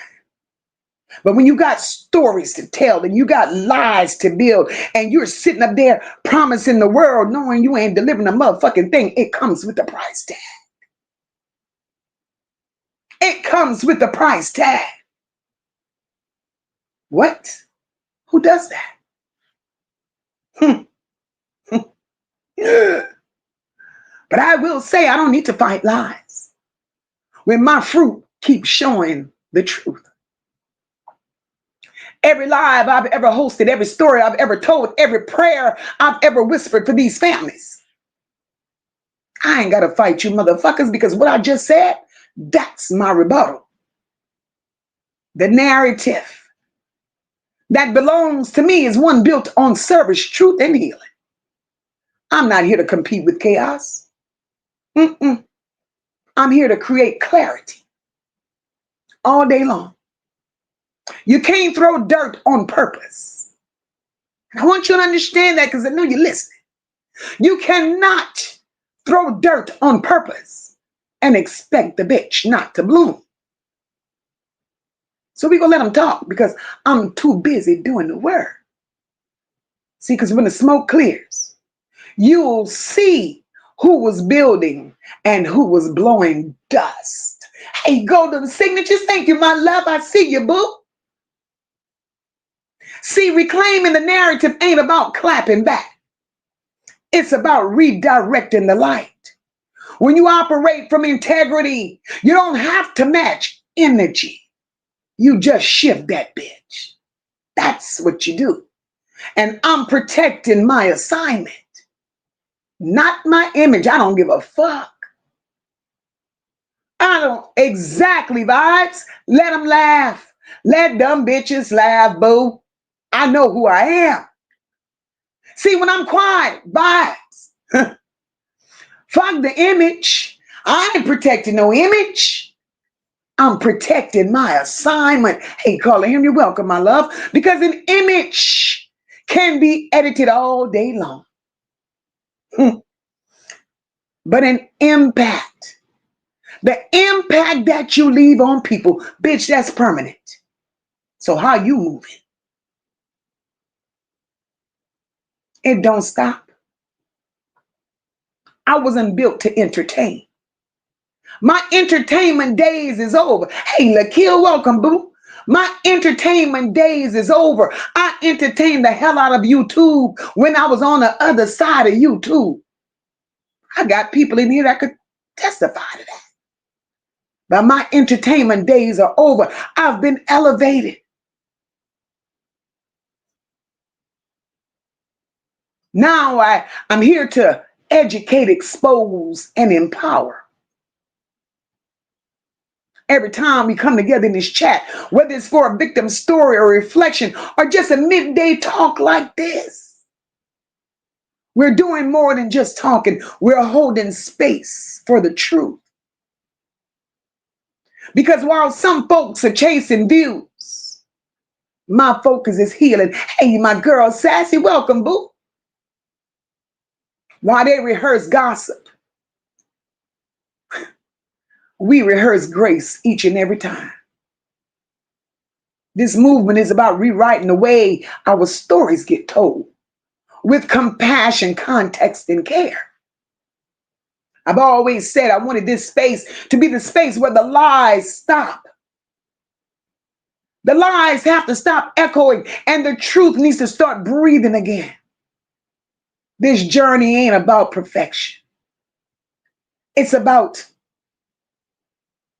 But when you got stories to tell and you got lies to build and you're sitting up there promising the world knowing you ain't delivering a motherfucking thing, it comes with the price tag. It comes with the price tag. What? Who does that? But I will say I don't need to fight lies when my fruit keeps showing the truth. Every live I've ever hosted, every story I've ever told, every prayer I've ever whispered for these families. I ain't got to fight you motherfuckers because what I just said, that's my rebuttal. The narrative that belongs to me is one built on service, truth, and healing. I'm not here to compete with chaos. I'm here to create clarity all day long. You can't throw dirt on purpose. I want you to understand that because I know you're listening. You cannot throw dirt on purpose and expect the bitch not to bloom. So we gonna let them talk because I'm too busy doing the work. See, because when the smoke clears, you'll see who was building and who was blowing dust. Hey, golden signatures, thank you, my love. I see you, boo. See, reclaiming the narrative ain't about clapping back. It's about redirecting the light. When you operate from integrity, you don't have to match energy. You just shift that bitch. That's what you do. And I'm protecting my assignment, not my image. I don't give a fuck. I don't exactly vibes. Let them laugh. Let them bitches laugh, boo. I know who I am. See, when I'm quiet, vibes. Fuck the image. I ain't protecting no image. I'm protecting my assignment. Hey, Carla, you're welcome, my love. Because an image can be edited all day long. But an impact, the impact that you leave on people, bitch, that's permanent. So how you moving? It don't stop. I wasn't built to entertain. My entertainment days is over. Hey, Lakia, welcome, boo. My entertainment days is over. I entertained the hell out of YouTube when I was on the other side of YouTube. I got people in here that could testify to that. But my entertainment days are over. I've been elevated. Now I'm here to educate, expose, and empower. Every time we come together in this chat, whether it's for a victim story or reflection or just a midday talk like this, we're doing more than just talking. We're holding space for the truth. Because while some folks are chasing views, my focus is healing. Hey, my girl, Sassy, welcome, boo. While they rehearse gossip, we rehearse grace each and every time. This movement is about rewriting the way our stories get told with compassion, context, and care. I've always said I wanted this space to be the space where the lies stop. The lies have to stop echoing and the truth needs to start breathing again. This journey ain't about perfection. It's about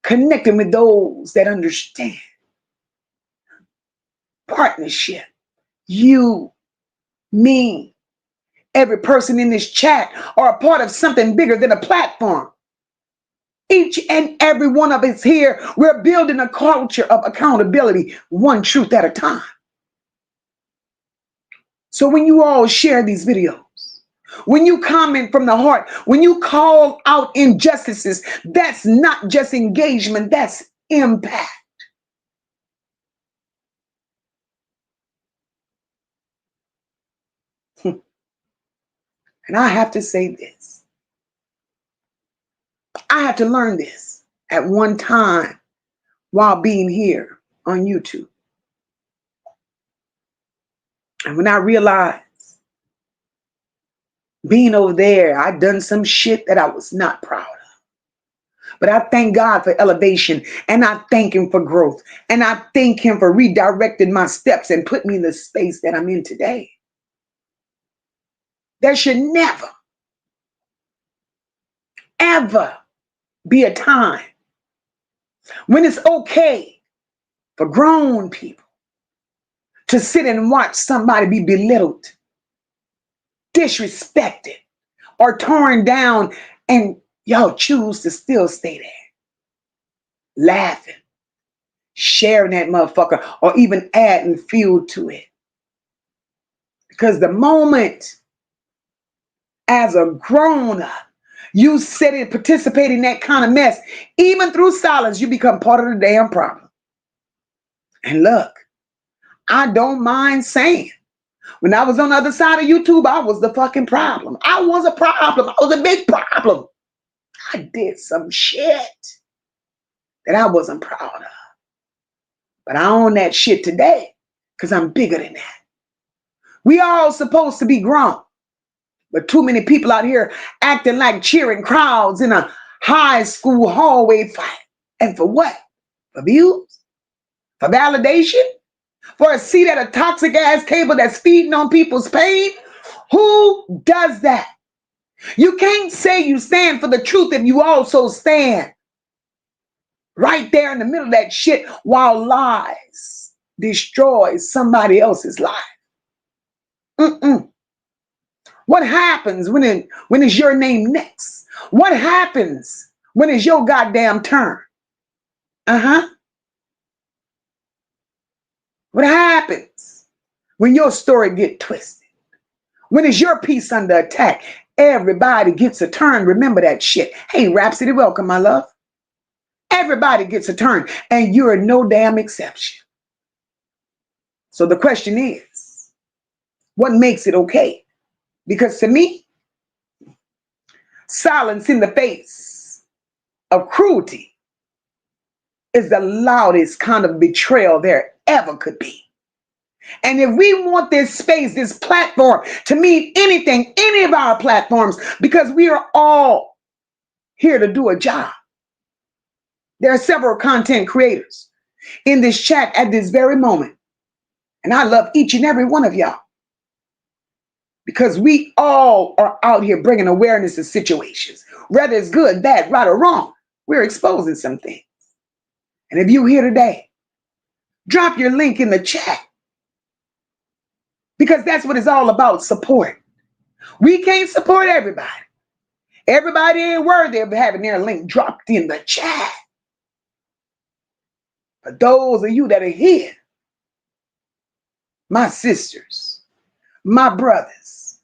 connecting with those that understand. Partnership. You, me, every person in this chat are a part of something bigger than a platform. Each and every one of us here, we're building a culture of accountability, one truth at a time. So when you all share these videos, when you comment from the heart, when you call out injustices, that's not just engagement, that's impact. And I have to say this. I had to learn this at one time while being here on YouTube. And when I realized being over there, I'd done some shit that I was not proud of. But I thank God for elevation and I thank him for growth. And I thank him for redirecting my steps and put me in the space that I'm in today. There should never, ever be a time when it's okay for grown people to sit and watch somebody be belittled, disrespected, or torn down, and y'all choose to still stay there, laughing, sharing that motherfucker, or even adding fuel to it. Because the moment as a grown-up, you sit and participate in that kind of mess, even through silence, you become part of the damn problem. And look, I don't mind saying, when I was on the other side of YouTube, I was the fucking problem. I was a problem. I was a big problem. I did some shit that I wasn't proud of. But I own that shit today because I'm bigger than that. We all supposed to be grown. But too many people out here acting like cheering crowds in a high school hallway fight. And for what? For views? For validation? For a seat at a toxic ass table that's feeding on people's pain? Who does that? You can't say you stand for the truth if you also stand right there in the middle of that shit while lies destroy somebody else's life. Mm-mm. What happens when it's your name next? What happens when it's your goddamn turn? Uh-huh. What happens when your story get twisted? When it's your piece under attack? Everybody gets a turn. Remember that shit. Hey, Rhapsody, welcome, my love. Everybody gets a turn, and you're no damn exception. So the question is, what makes it okay? Because to me, silence in the face of cruelty is the loudest kind of betrayal there ever could be. And if we want this space, this platform to mean anything, any of our platforms, because we are all here to do a job. There are several content creators in this chat at this very moment. And I love each and every one of y'all. Because we all are out here bringing awareness to situations. Whether it's good, bad, right, or wrong, we're exposing some things. And if you're here today, drop your link in the chat. Because that's what it's all about, support. We can't support everybody. Everybody ain't worthy of having their link dropped in the chat. But those of you that are here, my sisters, my brothers,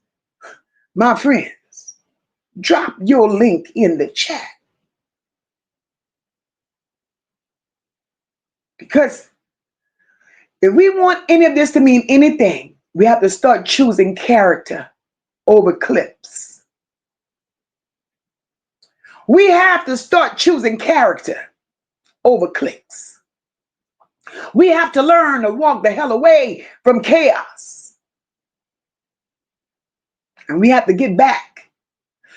my friends, drop your link in the chat. Because if we want any of this to mean anything, we have to start choosing character over clips. We have to start choosing character over clicks. We have to learn to walk the hell away from chaos. And we have to get back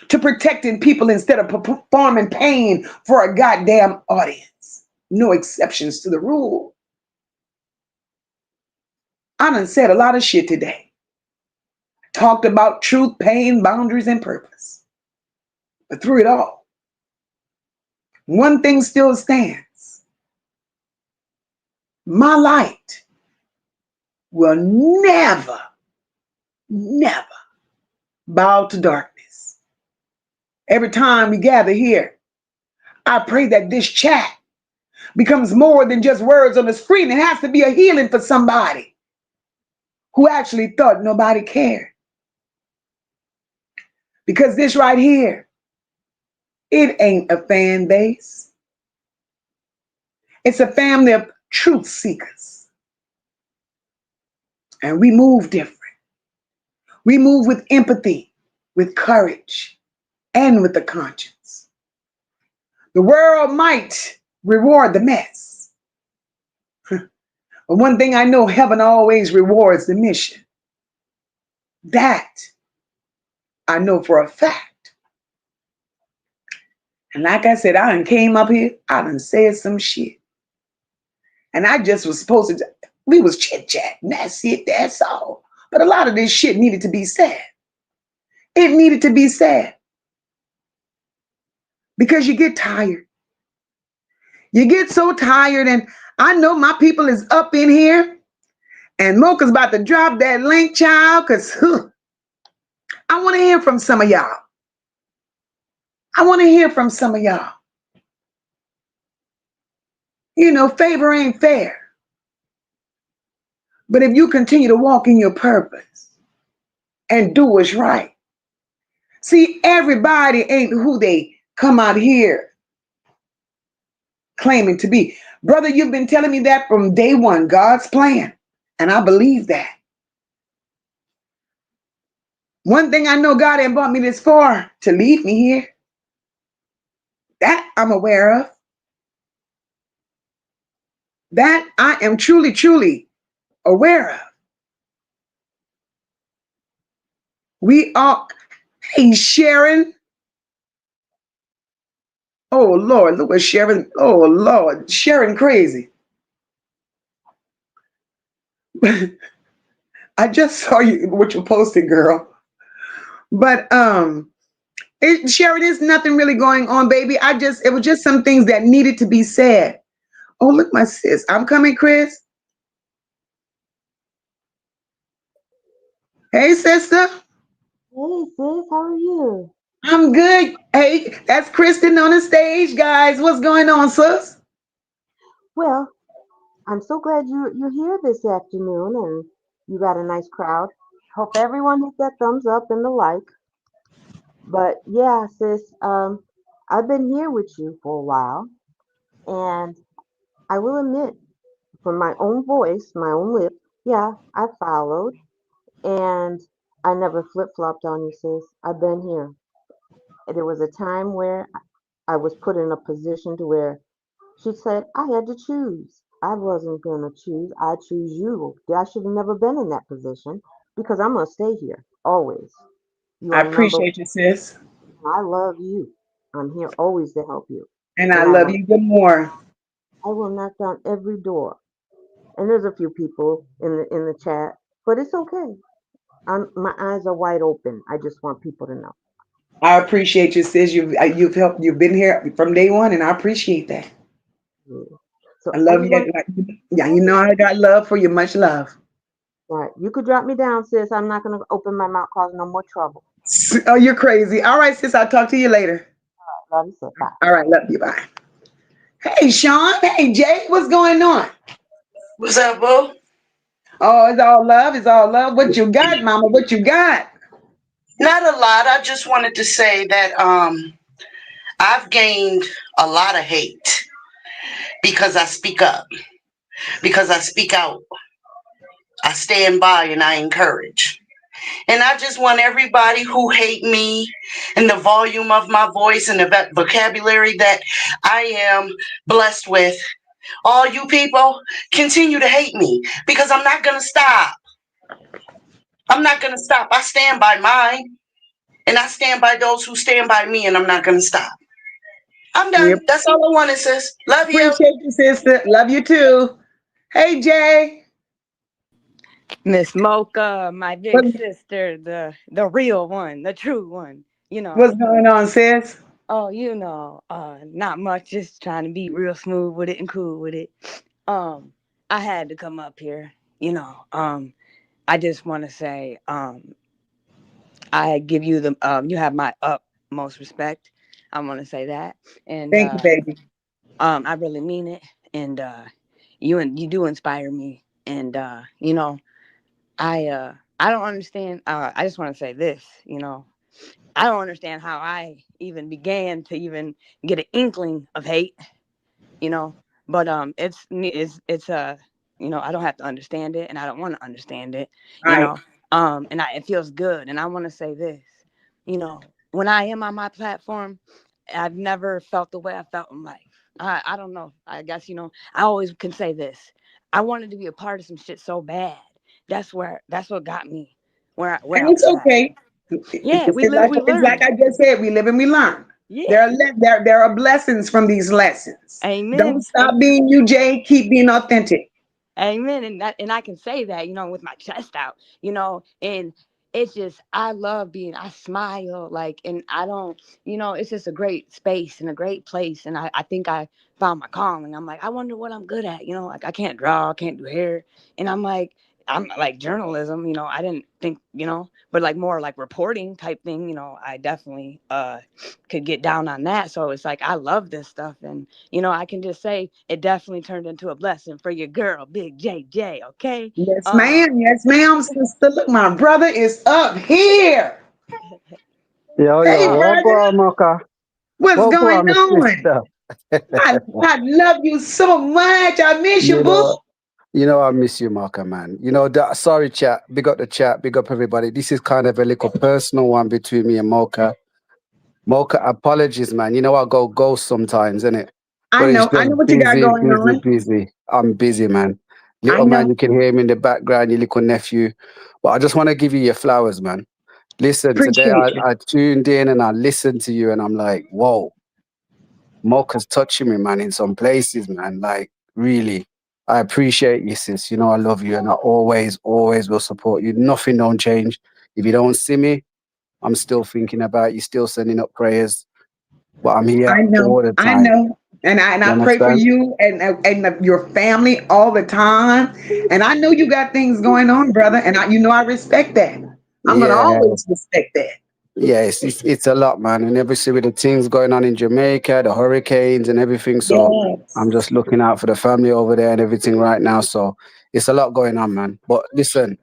to protecting people instead of performing pain for a goddamn audience. No exceptions to the rule. I done said a lot of shit today. Talked about truth, pain, boundaries, and purpose. But through it all, one thing still stands. My light will never, never bow to darkness. Every time we gather here, I pray that this chat becomes more than just words on the screen. It has to be a healing for somebody who actually thought nobody cared. Because this right here, it ain't a fan base. It's a family of truth seekers. And we move different. We move with empathy, with courage, and with the conscience. The world might reward the mess. But one thing I know, heaven always rewards the mission. That I know for a fact. And like I said, I done came up here, I done said some shit. And I just was supposed to, we was chit-chatting, that's it, that's all. But a lot of this shit needed to be said. It needed to be said. Because you get tired. You get so tired, and I know my people is up in here, and Moca's about to drop that link, child, because I want to hear from some of y'all. I want to hear from some of y'all. You know, favor ain't fair. But if you continue to walk in your purpose and do what's right. See, everybody ain't who they come out here claiming to be. Brother, you've been telling me that from day one, God's plan. And I believe that. One thing I know God ain't brought me this far to leave me here. That I'm aware of. That I am truly, truly aware of. We are, hey, Sharon. Oh, Lord, look what Sharon, oh, Lord, Sharon crazy. I just saw you, what you posted, girl. But, Sharon, there's nothing really going on, baby. It was just some things that needed to be said. Oh, look, my sis. I'm coming, Chris. Hey, sister. Hey sis, how are you? I'm good. Hey, that's Kristen on the stage, guys. What's going on, sis? Well, I'm so glad you're here this afternoon and you got a nice crowd. Hope everyone hit that thumbs up and the like. But yeah, sis, I've been here with you for a while, and I will admit, from my own voice, my own lip, yeah, I followed, and I never flip flopped on you, sis. I've been here. There was a time where I was put in a position to where she said, I had to choose. I wasn't going to choose. I choose you. I should have never been in that position because I'm going to stay here always. You I are number one. appreciate you, sis. I love you. I'm here always to help you. And I And love you even more. I will knock down every door. And there's a few people in the chat, but it's okay. My eyes are wide open. I just want people to know. I appreciate you, sis. You've helped. You've been here from day one, and I appreciate that. Yeah. So I I love just you. want Yeah, you know I got love for you. Much love. all right. You could drop me down, sis. I'm not gonna open my mouth, cause no more trouble. Oh, you're crazy. All right, sis. I'll talk to you later. Love you, sis. Bye. All right, love you. Bye. Hey, Sean. Hey, Jay. What's going on? What's up, boo? Oh, it's all love. It's all love. What you got, Mama? What you got? Not a lot. I just wanted to say that I've gained a lot of hate because I speak up, because I speak out, I stand by and I encourage. And I just want everybody who hate me and the volume of my voice and the vocabulary that I am blessed with, all you people continue to hate me because I'm not going to stop. I'm not going to stop. I stand by mine and I stand by those who stand by me and I'm not going to stop. I'm We done. That's all I wanted, sis. Love you. appreciate you, sister. Love you too. Hey, Jay. Miss Mocha, my What, big sister, the real one, the true one. You know. what's going on, sis? Oh, not much. Just trying to be real smooth with it and cool with it. Um, I had to come up here. I just want to say, I give you you have my utmost respect. I want to say that, and Thank you, baby. I really mean it. And you do inspire me, and I don't understand. I just want to say this. I don't understand how I even began to even get an inkling of hate. You know, but I don't have to understand it, and I don't want to understand it. You Right. know, and it feels good. And I want to say this. When I am on my platform, I've never felt the way I felt in life. I don't know. I guess I always can say this. I wanted to be a part of some shit so bad. That's what got me where And I it's was at. okay. Yeah, It's we like I learn. just said, we live and we learn. Yeah. There are blessings from these lessons. Don't Amen. stop being you, Jay. Keep being authentic. Amen. And I can say that, with my chest out, and it's just I love being I smile like and I don't, it's just a great space and a great place. And I think I found my calling. I'm like, I wonder what I'm good at, like I can't draw, I can't do hair. And I'm like journalism, I didn't think, but like more like reporting type thing, I definitely could get down on that. So it's like I love this stuff. And I can just say it definitely turned into a blessing for your girl, Big JJ. Okay. Yes, Um, ma'am. Yes, ma'am, sister. Look, my brother is up here. Yo, Hey, yo, what go brother. on, Mocha? What's What go going on, my on? sister? I love you so much. I miss you, You boo. know, I miss you, Mocha, man. Sorry, chat. Big up the chat. Big up everybody. This is kind of a little personal one between me and Mocha. Mocha, apologies, man. You know I go ghost sometimes, innit? but it's I just know what you got busy, going busy, on. busy. I'm busy, man. I Little man, know. you can hear him in the background, your little nephew. But I just want to give you your flowers, man. Listen, today Appreciate you. I tuned in and I listened to you, and I'm like, whoa, Mocha's touching me, man, in some places, man. Like, really, I appreciate you, sis. You know, I love you, and I always, always will support you. Nothing don't change. If you don't see me, I'm still thinking about you, still sending up prayers, but I'm here I know. all the I time. know. And You I pray for understand? you and your family all the time. And I know you got things going on, brother. And you know I respect that. I'm gonna Yeah, always respect that. yeah, it's a lot, man. And obviously with the things going on in Jamaica, the hurricanes and everything. So I'm Yes. just looking out for the family over there and everything right now. So it's a lot going on, man. But listen,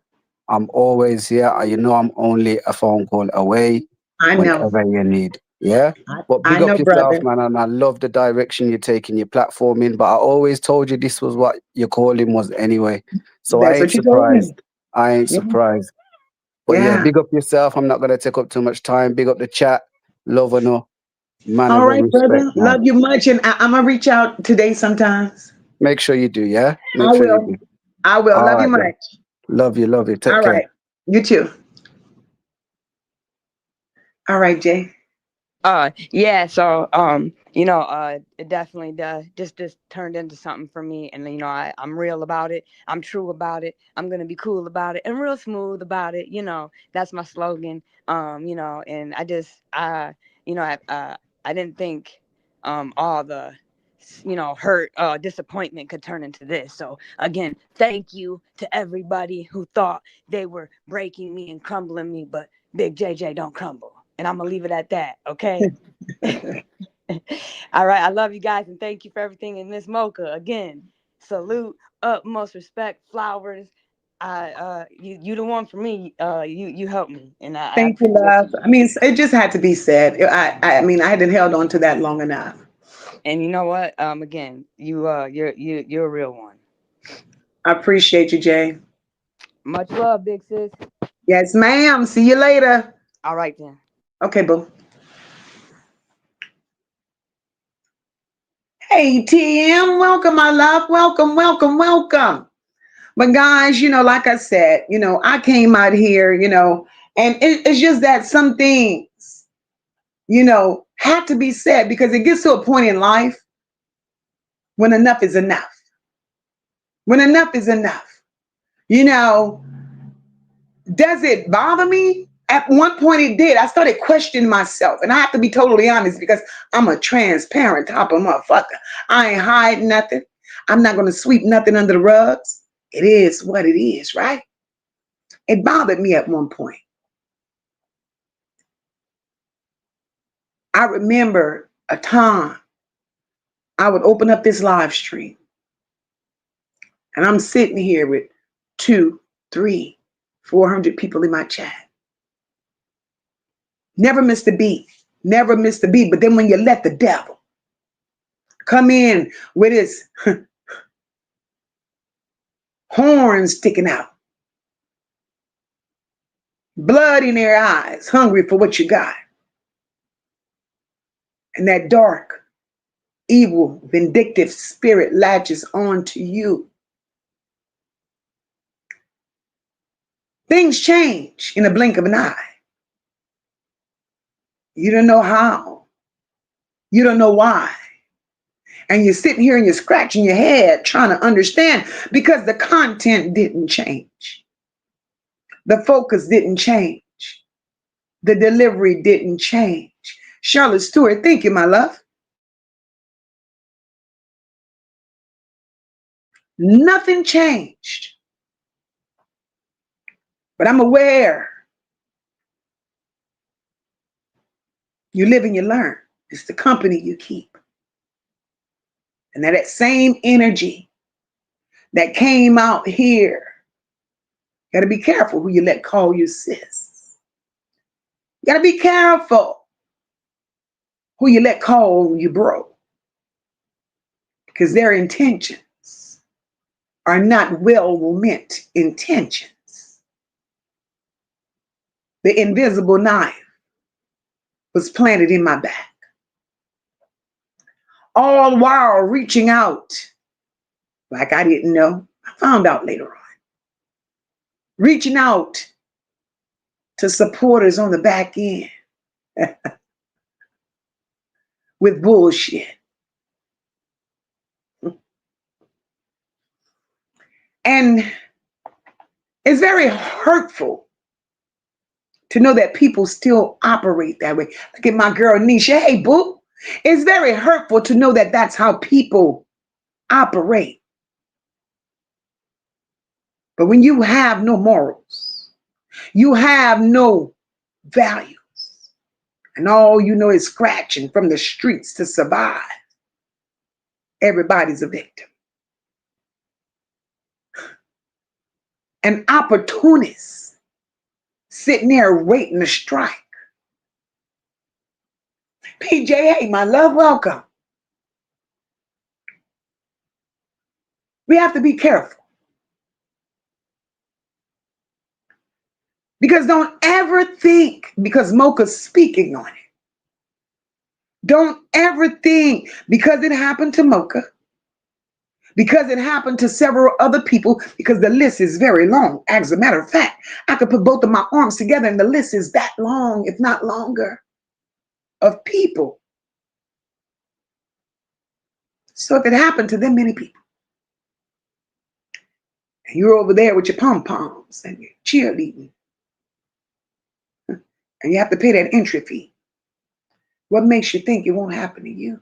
I'm always here. You know, I'm only a phone call away I know. whenever you need. Yeah. But I big up know, yourself, brother. man. And I love the direction you're taking your platform in. But I always told you this was what your calling was anyway. So I That's ain't what you told me. surprised. I ain't Yeah. surprised. But yeah, Yeah. big up yourself. I'm not gonna take up too much time. Big up the chat. Love and no man All and the right, respect, brother. man. Love you much. And I'm gonna reach out today sometimes. Make sure you do, yeah? I Make sure you will. do. I will. All Love you right then. much. Love you, love you. Take All care. right. You too. All right, Jay. Yeah, so it definitely does just turned into something for me, and I'm real about it. I'm true about it. I'm gonna be cool about it and real smooth about it. That's my slogan. And I didn't think all the hurt, disappointment could turn into this. So again, thank you to everybody who thought they were breaking me and crumbling me, but Big JJ don't crumble. And I'm gonna leave it at that, okay? All right, I love you guys and thank you for everything. And Miss Mocha, again, salute, utmost respect, flowers. You the one for me. You helped me, and I Thank you, appreciate love. you. I mean, it just had to be said. I mean, I hadn't held on to that long enough. And you know what? Again, you're a real one. I appreciate you, Jay. Much love, big sis. Yes, ma'am. See you later. All right then. Okay, boo. Hey, TM. Welcome, my love. Welcome, welcome, welcome. But guys, like I said, I came out here, and it's just that some things, have to be said because it gets to a point in life when enough is enough. When enough is enough. You know, does it bother me? At one point it did. I started questioning myself. And I have to be totally honest because I'm a transparent type of motherfucker. I ain't hiding nothing. I'm not going to sweep nothing under the rugs. It is what it is, right? It bothered me at one point. I remember a time I would open up this live stream and I'm sitting here with two, three, 400 people in my chat. Never missed a beat. Never missed a beat. But then when you let the devil come in with his horns sticking out, blood in their eyes, hungry for what you got, and that dark, evil, vindictive spirit latches on to you, things change in a blink of an eye. You don't know how. You don't know why. And you're sitting here and you're scratching your head trying to understand because the content didn't change. The focus didn't change. The delivery didn't change. Charlotte Stewart, thank you, my love. Nothing changed. But I'm aware you live and you learn. It's the company you keep. And that same energy that came out here, you gotta be careful who you let call you sis. You gotta be careful who you let call you bro. Because their intentions are not well meant intentions. The invisible knife was planted in my back. all while reaching out like I didn't know. I found out later on. Reaching out to supporters on the back end with bullshit. And it's very hurtful to know that people still operate that way. Look at my girl Nisha. Hey, boo. It's very hurtful to know that that's how people operate. But when you have no morals, you have no values, and all you know is scratching from the streets to survive, everybody's a victim. An opportunist sitting there waiting to strike. PJ, hey, my love, welcome. We have to be careful. Because don't ever think, because Moca's speaking on it, don't ever think because it happened to Moca, because it happened to several other people, because the list is very long. As a matter of fact, I could put both of my arms together and the list is that long, if not longer, of people. So if it happened to them many people, and you're over there with your pom-poms and your cheerleading, and you have to pay that entry fee, what makes you think it won't happen to you?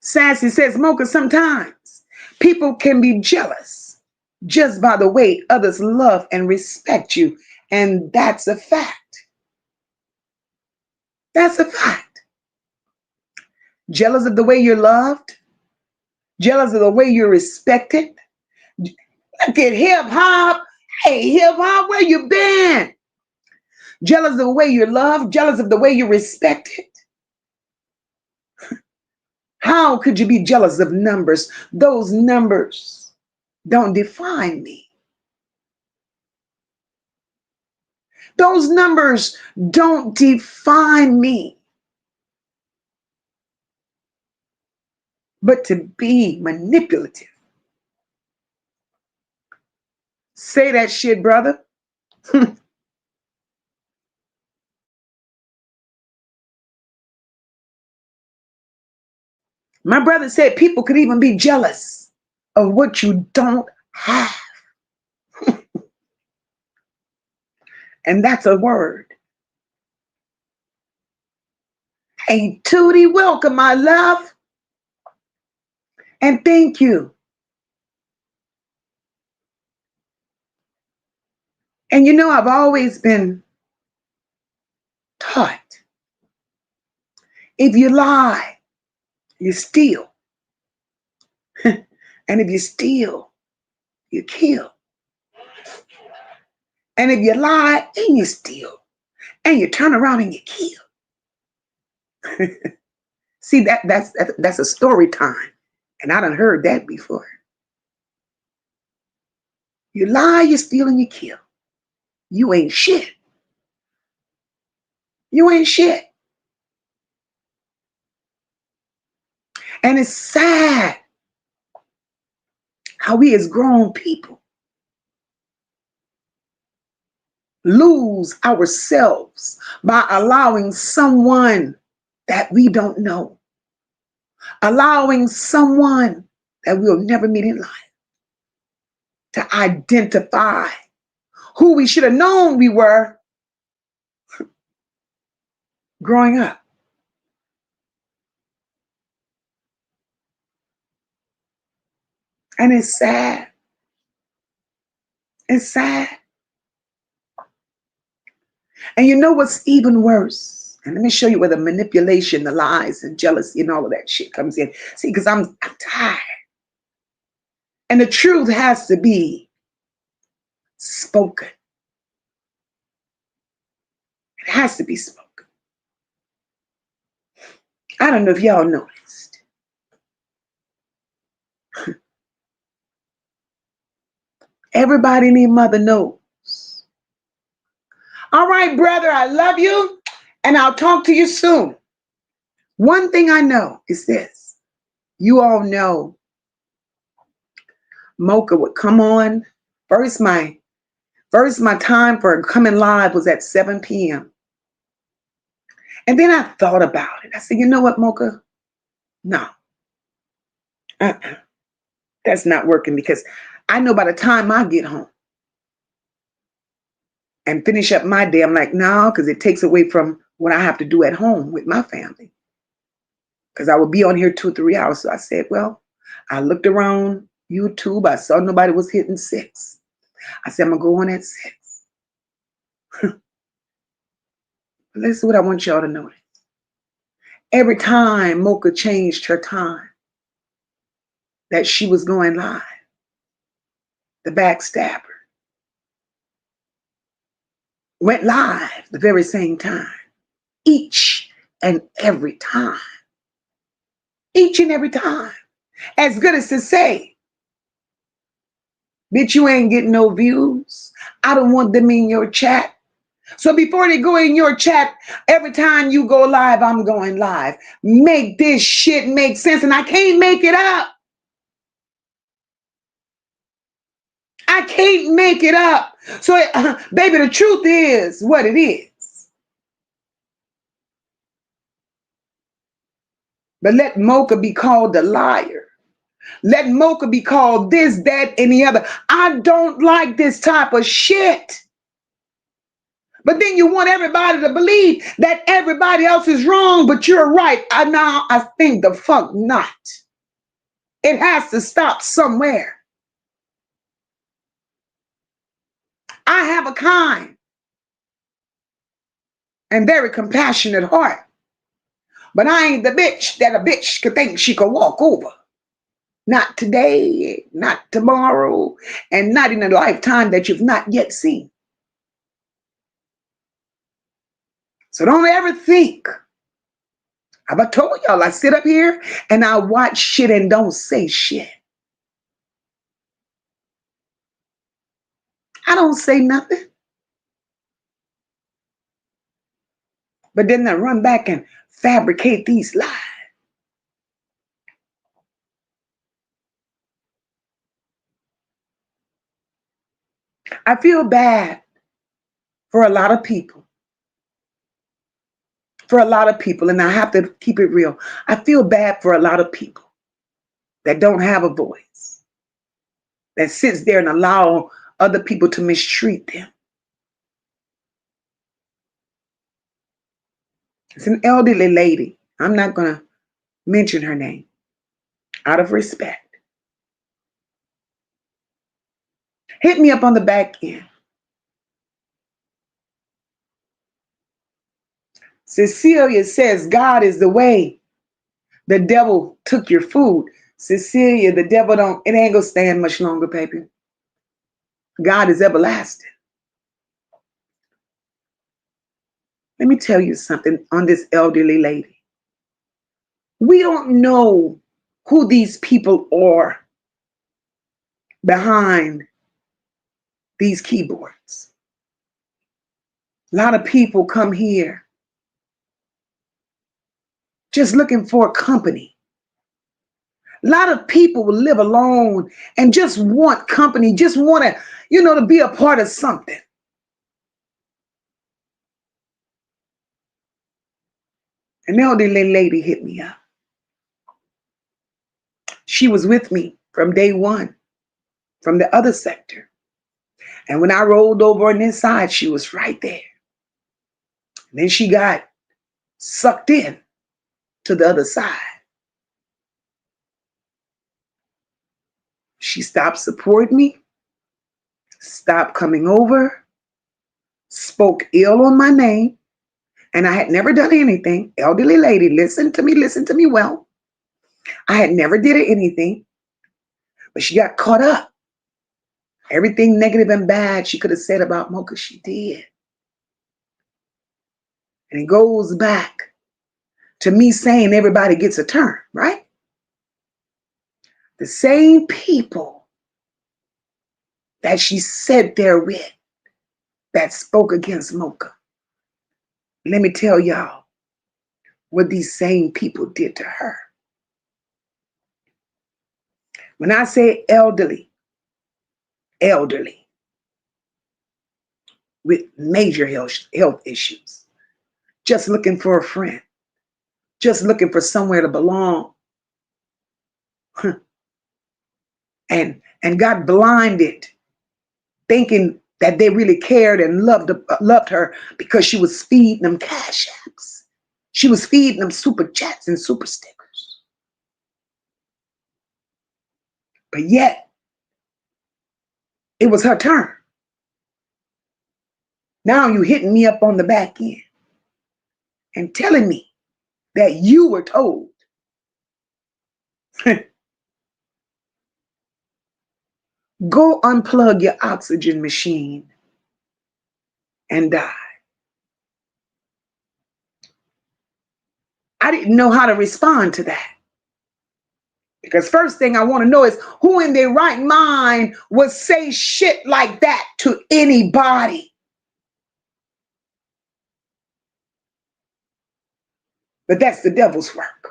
Sassy says, Mocha, sometimes people can be jealous just by the way others love and respect you. And that's a fact. That's a fact. Jealous of the way you're loved, jealous of the way you're respected. Look at hip hop. Hey, hip hop, where you been? Jealous of the way you're loved, jealous of the way you're respected. How could you be jealous of numbers? Those numbers don't define me. Those numbers don't define me. But to be manipulative. Say that shit, brother. My brother said people could even be jealous of what you don't have. And that's a word. Hey, Tootie, welcome, my love. And thank you. And you know, I've always been taught if you lie, you steal. And if you steal, you kill. And if you lie and you steal, and you turn around and you kill. See, that's a story time. And I done heard that before. You lie, you steal, and you kill. You ain't shit. You ain't shit. And it's sad how we as grown people lose ourselves by allowing someone that we don't know, allowing someone that we'll never meet in life to identify who we should have known we were growing up. And it's sad. It's sad. And you know what's even worse? And let me show you where the manipulation, the lies, and jealousy, and all of that shit comes in. See, because I'm tired. And the truth has to be spoken. It has to be spoken. I don't know if y'all noticed. Everybody and their mother knows. All right, brother, I love you, and I'll talk to you soon. One thing I know is this. You all know Mocha would come on. First, my time for coming live was at 7 p.m. And then I thought about it. I said, you know what, Mocha? No, uh-uh. That's not working because I know by the time I get home and finish up my day, I'm like, no, because it takes away from what I have to do at home with my family. Because I would be on here 2 or 3 hours. So I said, well, I looked around YouTube. I saw nobody was hitting 6. I said, I'm going to go on at 6. Listen what I want y'all to notice. Every time Mocha changed her time that she was going live, the backstabber went live the very same time. Each and every time. Each and every time. As good as to say, bitch, you ain't getting no views. I don't want them in your chat. So before they go in your chat, every time you go live, I'm going live. Make this shit make sense. And I can't make it up. I can't make it up. So, baby, the truth is what it is. But let Mocha be called a liar. Let Mocha be called this, that, and the other. I don't like this type of shit. But then you want everybody to believe that everybody else is wrong, but you're right. I think the fuck not. It has to stop somewhere. I have a kind and very compassionate heart. But I ain't the bitch that a bitch could think she could walk over. Not today, not tomorrow, and not in a lifetime that you've not yet seen. So don't ever think. I've told y'all, I sit up here and I watch shit and don't say shit. I don't say nothing. But then I run back and fabricate these lies. I feel bad for a lot of people. For a lot of people, and I have to keep it real. I feel bad for a lot of people that don't have a voice, that sits there and allow other people to mistreat them. It's an elderly lady. I'm not going to mention her name out of respect. Hit me up on the back end. Cecilia says, God is the way. The devil took your food. Cecilia, the devil it ain't gonna stand much longer, baby. God is everlasting. Let me tell you something on this elderly lady. We don't know who these people are behind these keyboards. A lot of people come here just looking for company. A lot of people will live alone and just want company, just want to, to be a part of something. An elderly lady hit me up. She was with me from day one, from the other sector. And when I rolled over on this side, she was right there. And then she got sucked in to the other side. She stopped supporting me, stopped coming over, spoke ill on my name, and I had never done anything. Elderly lady, listen to me well. I had never did anything, but she got caught up. Everything negative and bad she could have said about Mocha, she did. And it goes back to me saying everybody gets a turn, right? The same people that she said therewith that spoke against Mocha. Let me tell y'all what these same people did to her. When I say elderly with major health issues, just looking for a friend, just looking for somewhere to belong, and got blinded, thinking that they really cared and loved her because she was feeding them cash apps. She was feeding them super chats and super stickers. But yet, it was her turn. Now you hitting me up on the back end and telling me that you were told go unplug your oxygen machine and die. I didn't know how to respond to that. Because first thing I want to know is who in their right mind would say shit like that to anybody? But that's the devil's work.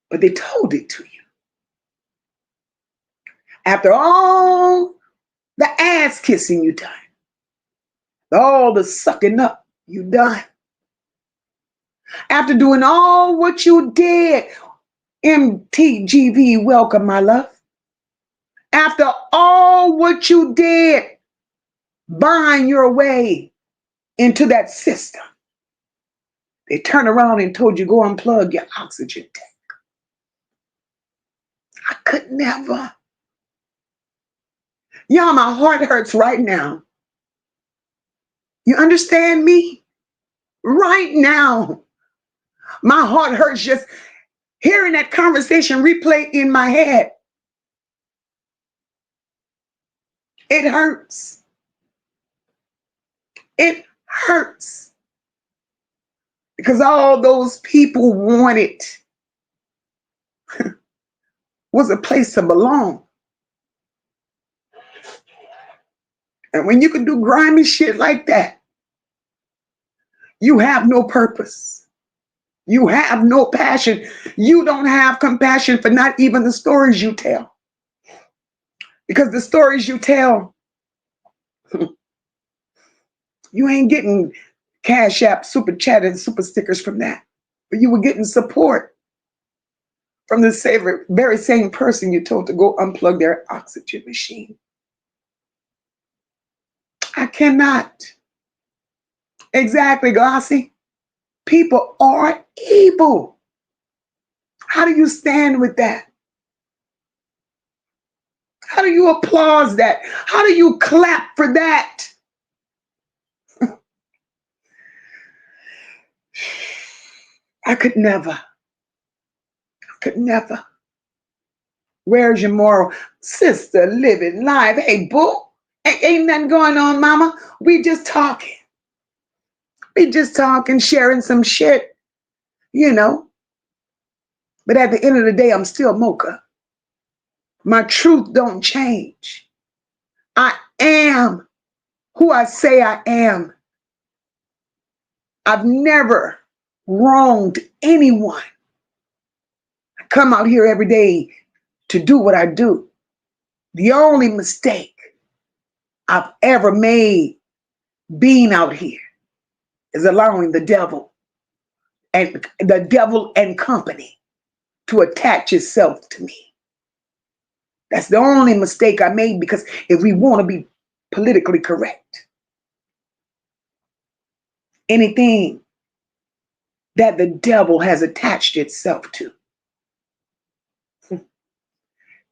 But they told it to you. After all the ass kissing you done, all the sucking up you done, after doing all what you did, MTGV, welcome, my love. After all what you did, buying your way into that system, they turn around and told you go unplug your oxygen tank. I could never. Y'all, my heart hurts right now. You understand me? Right now. My heart hurts just hearing that conversation replay in my head. It hurts. It hurts. Because all those people wanted was a place to belong. And when you can do grimy shit like that, you have no purpose. You have no passion. You don't have compassion for not even the stories you tell. Because the stories you tell, you ain't getting Cash App, Super Chat, and Super Stickers from that. But you were getting support from the very same person you told to go unplug their oxygen machine. I cannot. Exactly, Glossy. People are evil. How do you stand with that? How do you applaud that? How do you clap for that? I could never. I could never. Where's your moral? Sister, living life. Hey, boo, ain't nothing going on, mama. We just talking. We just talking, sharing some shit, you know. But at the end of the day, I'm still Mocha. My truth don't change. I am who I say I am. I've never wronged anyone. I come out here every day to do what I do. The only mistake I've ever made being out here is allowing the devil and company to attach itself to me. That's the only mistake I made, because if we want to be politically correct, anything that the devil has attached itself to,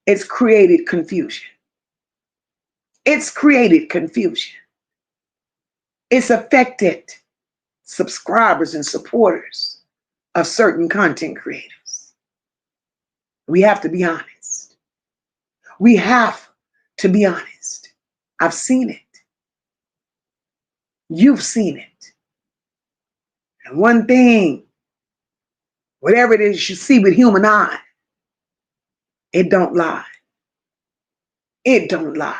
it's created confusion. It's created confusion. It's affected subscribers and supporters of certain content creators. We have to be honest. We have to be honest. I've seen it. You've seen it. And one thing, whatever it is you see with human eye, It don't lie. It don't lie.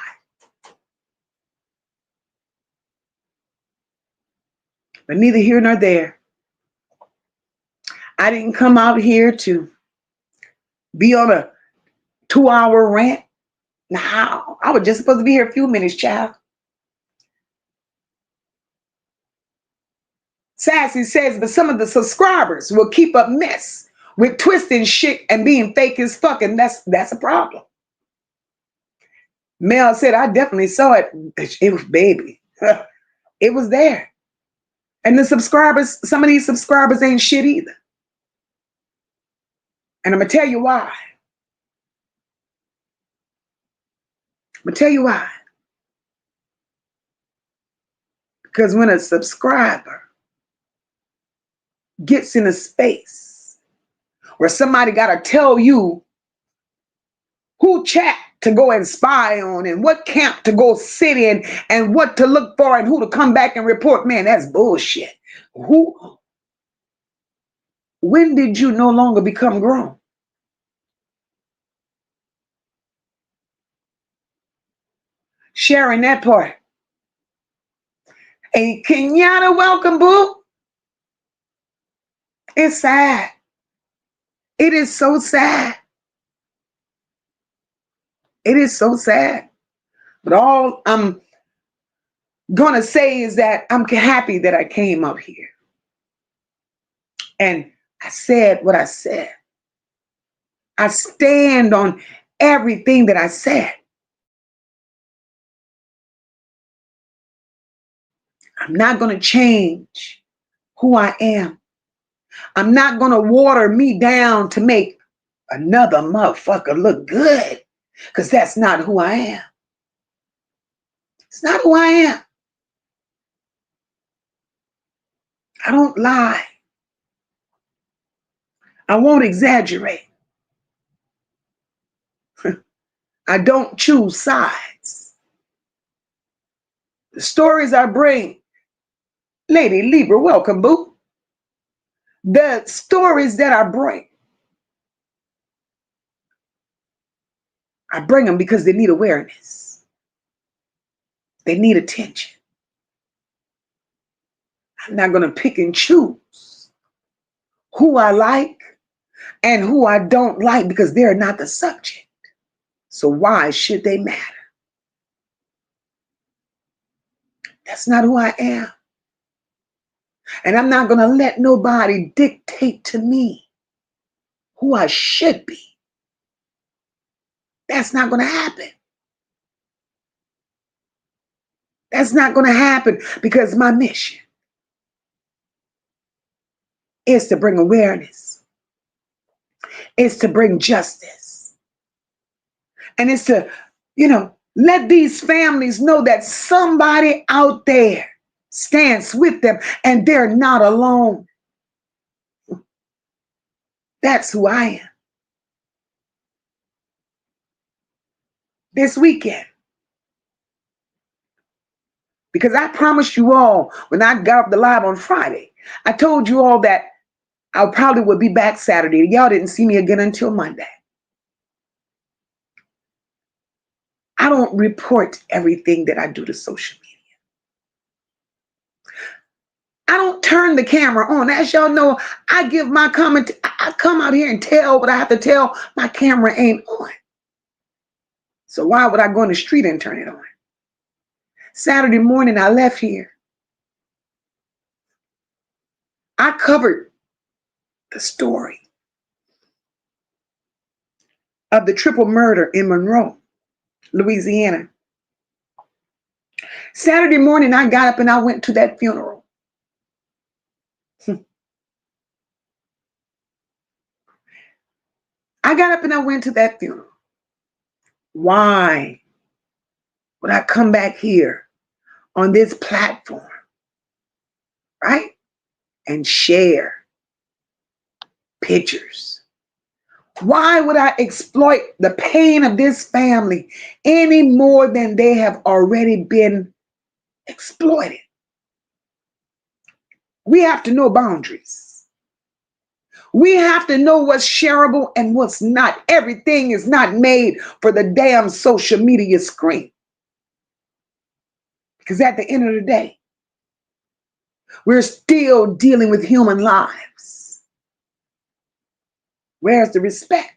But neither here nor there. I didn't come out here to be on a 2-hour rant. Now, I was just supposed to be here a few minutes, child. Sassy says, but some of the subscribers will keep up mess with twisting shit and being fake as fuck, and that's a problem. Mel said, I definitely saw it. It was baby. It was there. And the subscribers, some of these subscribers ain't shit either. And I'm going to tell you why. I'm going to tell you why. Because when a subscriber gets in a space where somebody got to tell you who chat to go and spy on and what camp to go sit in and what to look for and who to come back and report, man, that's bullshit. When did you no longer become grown? Sharing that part. Hey, Kenyatta, welcome, boo. It's sad. It is so sad. It is so sad. But all I'm going to say is that I'm happy that I came up here. And I said what I said. I stand on everything that I said. I'm not going to change who I am. I'm not going to water me down to make another motherfucker look good, because that's not who I am. It's not who I am. I don't lie. I won't exaggerate. I don't choose sides. The stories I bring, Lady Libra, welcome, boo. The stories that I bring them because they need awareness. They need attention. I'm not going to pick and choose who I like and who I don't like because they're not the subject. So why should they matter? That's not who I am. And I'm not going to let nobody dictate to me who I should be. That's not going to happen. That's not going to happen because my mission is to bring awareness. It's to bring justice. And it's to, let these families know that somebody out there stands with them and they're not alone. That's who I am. This weekend. Because I promised you all when I got off the live on Friday, I told you all that I probably would be back Saturday. Y'all didn't see me again until Monday. I don't report everything that I do to social media. I don't turn the camera on. As y'all know, I give my comment. I come out here and tell what I have to tell. My camera ain't on. So why would I go in the street and turn it on? Saturday morning, I left here. I covered the story of the triple murder in Monroe, Louisiana. Saturday morning, I got up and I went to that funeral. I got up and I went to that funeral. Why would I come back here on this platform, right, and share pictures? Why would I exploit the pain of this family any more than they have already been exploited? We have to know boundaries. We have to know what's shareable and what's not. Everything is not made for the damn social media screen. Because at the end of the day, we're still dealing with human lives. Where's the respect?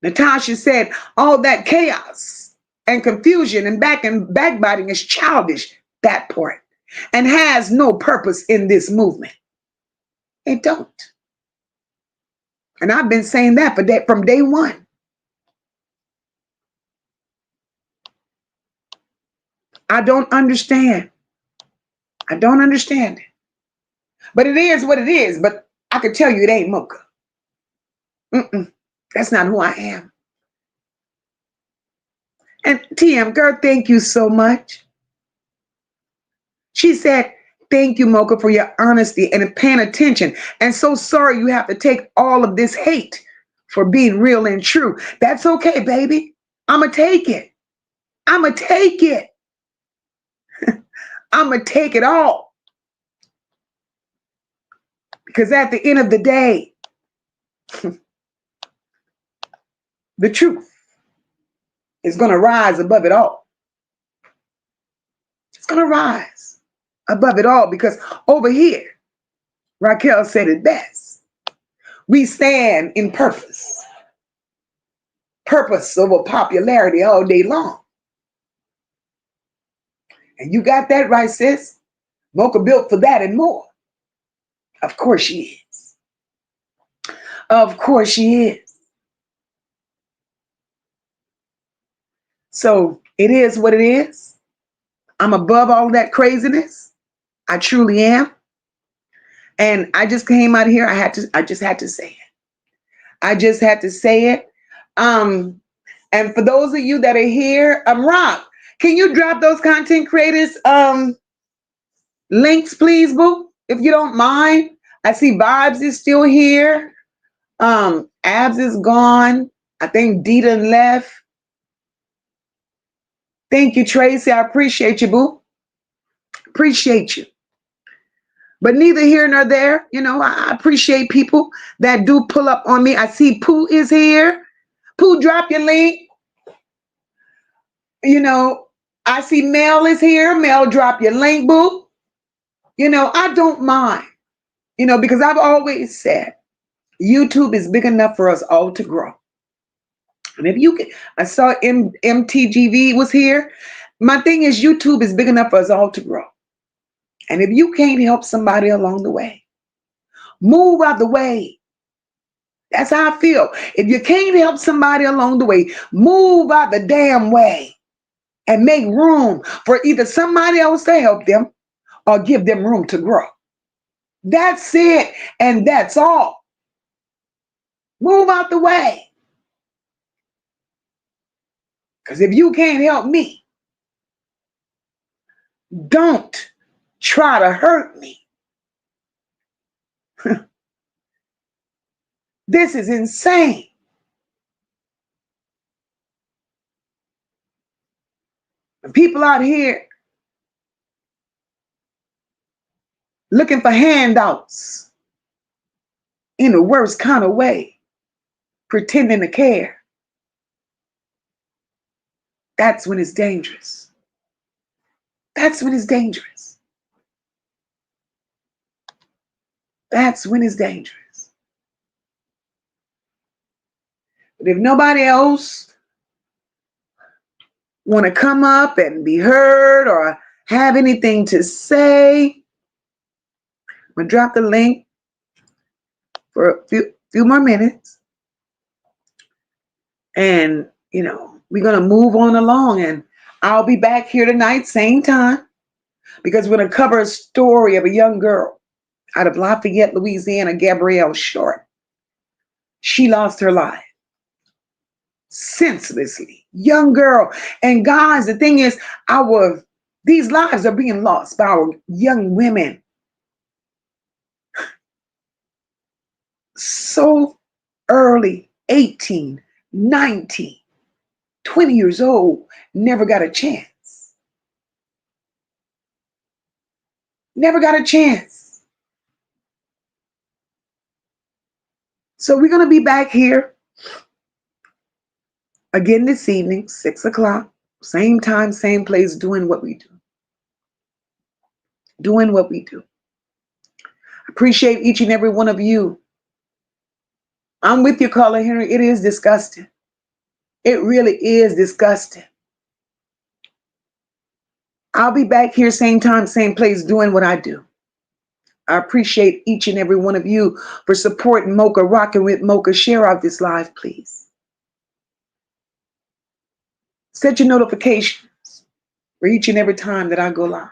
Natasha said, all that chaos and confusion and backbiting is childish, that part, and has no purpose in this movement. It don't. And I've been saying that from day one. I don't understand. I don't understand it. But it is what it is. But I can tell you it ain't Mocha. That's not who I am. And TM, girl, thank you so much. She said, thank you, Mocha, for your honesty and paying attention. And so sorry you have to take all of this hate for being real and true. That's okay, baby. I'm going to take it. I'm going to take it. I'm going to take it all. Because at the end of the day, the truth is going to rise above it all. It's going to rise above it all because over here, Raquel said it best. We stand in purpose. Purpose over popularity all day long. And you got that right, sis. Mocha built for that and more. Of course she is. Of course she is. So it is what it is. I'm above all that craziness. I truly am. And I just came out here. I just had to say it. I just had to say it. And for those of you that are here, Rob, can you drop those content creators links, please, boo? If you don't mind. I see Vibes is still here. Abs is gone. I think Dita left. Thank you, Tracy. I appreciate you, boo. Appreciate you. But neither here nor there. You know, I appreciate people that do pull up on me. I see Pooh is here. Pooh, drop your link. You know, I see Mel is here. Mel, drop your link, boo. You know, I don't mind. You know, because I've always said YouTube is big enough for us all to grow. And if you can, I saw MTGV was here. My thing is YouTube is big enough for us all to grow. And if you can't help somebody along the way, move out the way. That's how I feel. If you can't help somebody along the way, move out the damn way and make room for either somebody else to help them or give them room to grow. That's it. And that's all. Move out the way. Because if you can't help me, don't try to hurt me. This is insane. And people out here looking for handouts in the worst kind of way, pretending to care. That's when it's dangerous. That's when it's dangerous. That's when it's dangerous. But if nobody else want to come up and be heard or have anything to say, I'm going to drop the link for a few more minutes. And, you know, we're going to move on along. And I'll be back here tonight, same time, because we're going to cover a story of a young girl out of Lafayette, Louisiana, Gabrielle Short. She lost her life senselessly. Young girl. And guys, the thing is, these lives are being lost by our young women so early, 18, 19, 20 years old, never got a chance. Never got a chance. So we're going to be back here again this evening, 6 o'clock, same time, same place, doing what we do. Doing what we do. Appreciate each and every one of you. I'm with you, Carla Henry. It is disgusting. It really is disgusting. I'll be back here same time, same place, doing what I do. I appreciate each and every one of you for supporting Mocha, rocking with Mocha. Share out this live, please. Set your notifications for each and every time that I go live,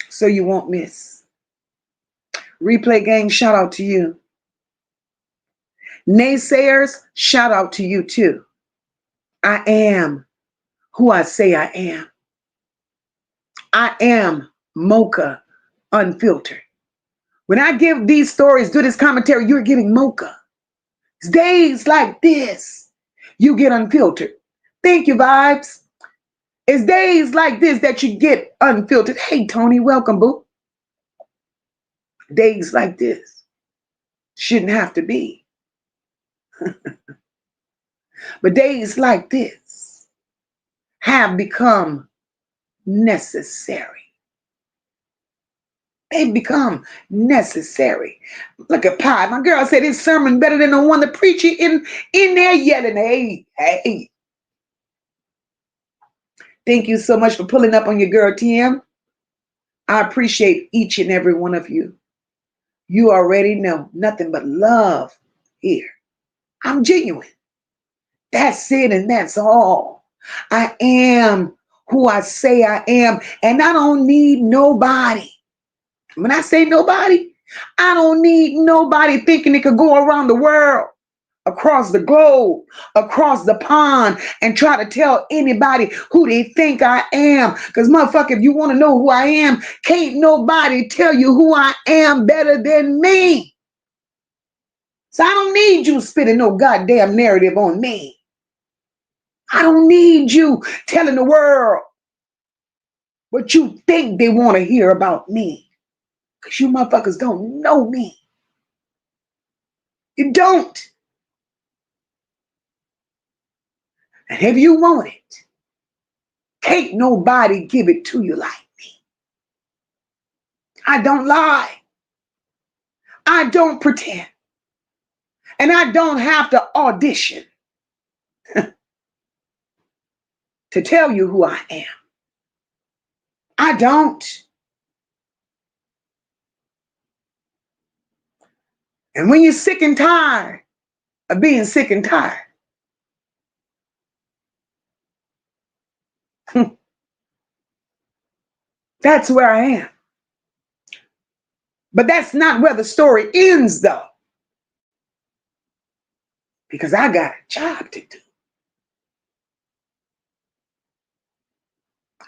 so you won't miss. Replay gang, shout out to you. Naysayers, shout out to you too. I am who I say I am. I am Mocha Unfiltered. When I give these stories, do this commentary, you're getting Mocha. It's days like this, you get unfiltered. Thank you, Vibes. It's days like this that you get unfiltered. Hey, Tony, welcome, boo. Days like this shouldn't have to be. But days like this have become necessary. They've become necessary. Look at Pie. My girl said his sermon better than the one the preacher in there yelling, hey, hey. Thank you so much for pulling up on your girl, TM. I appreciate each and every one of you. You already know nothing but love here. I'm genuine. That's it, and that's all. I am who I say I am, and I don't need nobody. When I say nobody, I don't need nobody thinking it could go around the world, across the globe, across the pond, and try to tell anybody who they think I am. Because, motherfucker, if you want to know who I am, can't nobody tell you who I am better than me. So I don't need you spitting no goddamn narrative on me. I don't need you telling the world what you think they want to hear about me. Because you motherfuckers don't know me. You don't. And if you want it, can't nobody give it to you like me. I don't lie. I don't pretend. And I don't have to audition to tell you who I am. I don't. And when you're sick and tired of being sick and tired, that's where I am. But that's not where the story ends, though. Because I got a job to do.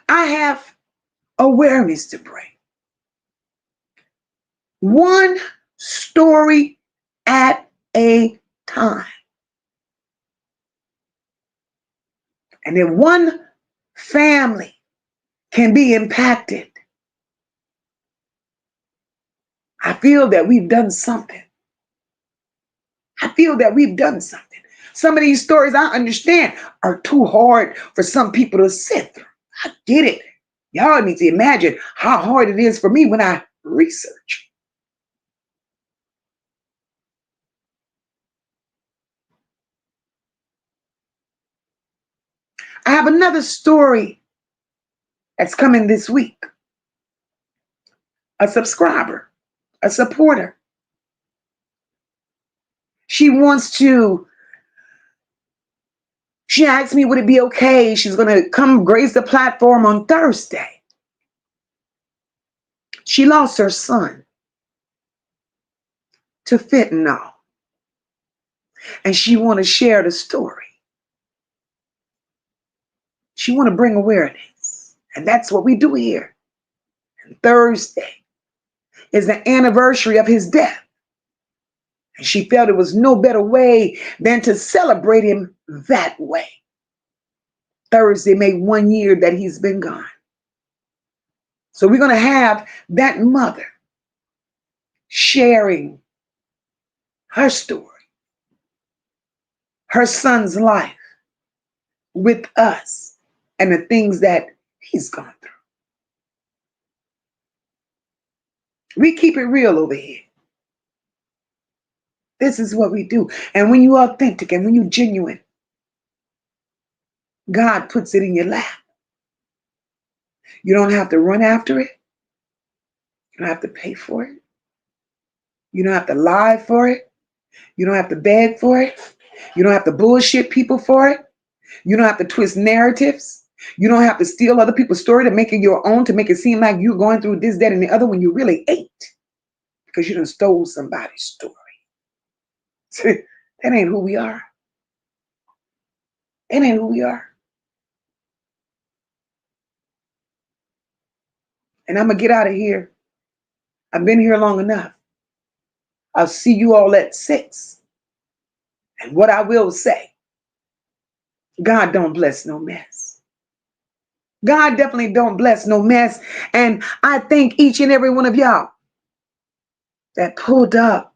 I have awareness to bring. One story at a time. And if one family can be impacted, I feel that we've done something. I feel that we've done something. Some of these stories, I understand, are too hard for some people to sit through. I get it. Y'all need to imagine how hard it is for me when I research. I have another story that's coming this week. A subscriber, a supporter. She asked me, would it be okay? She's going to come grace the platform on Thursday. She lost her son to fentanyl. And she want to share the story. She want to bring awareness. And that's what we do here. And Thursday is the anniversary of his death. And she felt it was no better way than to celebrate him that way. Thursday made 1 year that he's been gone. So we're going to have that mother sharing her story, her son's life with us and the things that he's gone through. We keep it real over here. This is what we do. And when you're authentic and when you're genuine, God puts it in your lap. You don't have to run after it. You don't have to pay for it. You don't have to lie for it. You don't have to beg for it. You don't have to bullshit people for it. You don't have to twist narratives. You don't have to steal other people's story to make it your own, to make it seem like you're going through this, that, and the other when you really ain't, because you done stole somebody's story. That ain't who we are. That ain't who we are. And I'm going to get out of here. I've been here long enough. I'll see you all at 6. And what I will say, God don't bless no mess. God definitely don't bless no mess. And I thank each and every one of y'all that pulled up,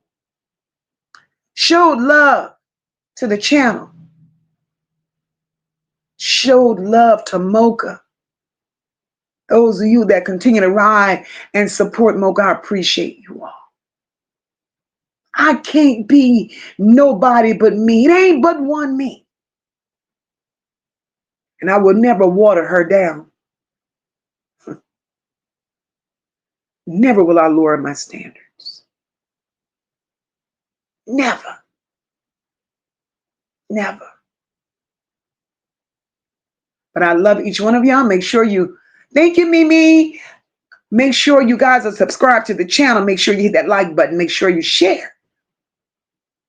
showed love to the channel, showed love to Moca. Those of you that continue to ride and support Moca, I appreciate you all. I can't be nobody but me. It ain't but one me. And I will never water her down. Never will I lower my standards. Never. Never. But I love each one of y'all. Make sure you, thank you, Mimi. Make sure you guys are subscribed to the channel. Make sure you hit that like button. Make sure you share.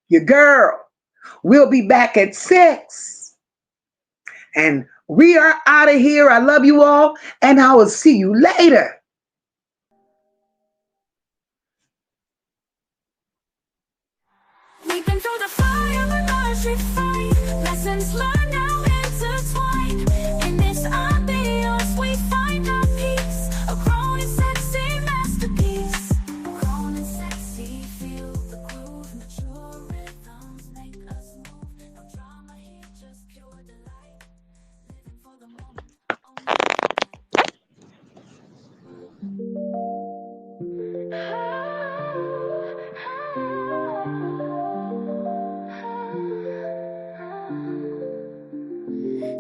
Your girl will be back at 6. And we are out of here. I love you all. And I will see you later. We've been through the fire, but not refined. Lessons learned now intertwined. In this ambiance, we find our peace. A grown and sexy masterpiece. Grown and sexy, feel the groove. Mature rhythms make us move. No drama here, just pure delight. Living for the moment, only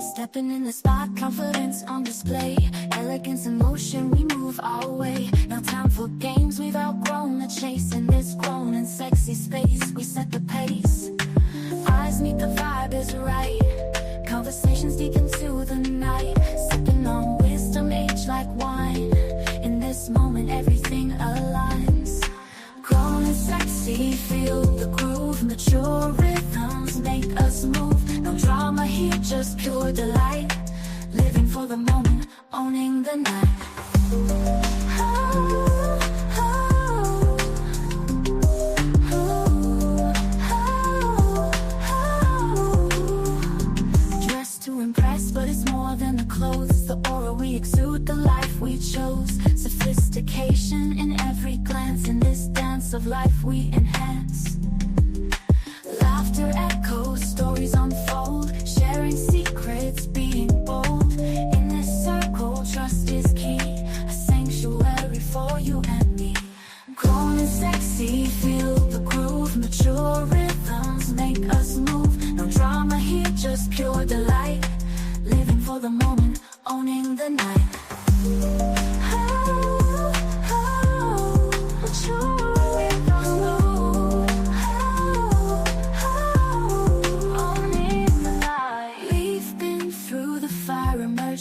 stepping in the spot, confidence on display. Elegance in motion, we move our way. No time for games, we've outgrown the chase. In this grown and sexy space, we set the pace. Eyes meet, the vibe is right. Conversations deep into the night. Sipping on wisdom, age like wine. In this moment, everything aligns. Grown and sexy, feel the groove. Mature rhythms make us move. No drama here, just pure delight. Living for the moment, owning the night. Dressed to impress, but it's more than the clothes. The aura we exude, the life we chose. Sophistication in every glance. In this dance of life we enhance. Laughter echoes, stories unfold. Sharing secrets, being bold. In this circle, trust is key. A sanctuary for you and me. Grown and sexy, feel the groove. Mature rhythms make us move. No drama here, just pure delight. Living for the moment, owning the night.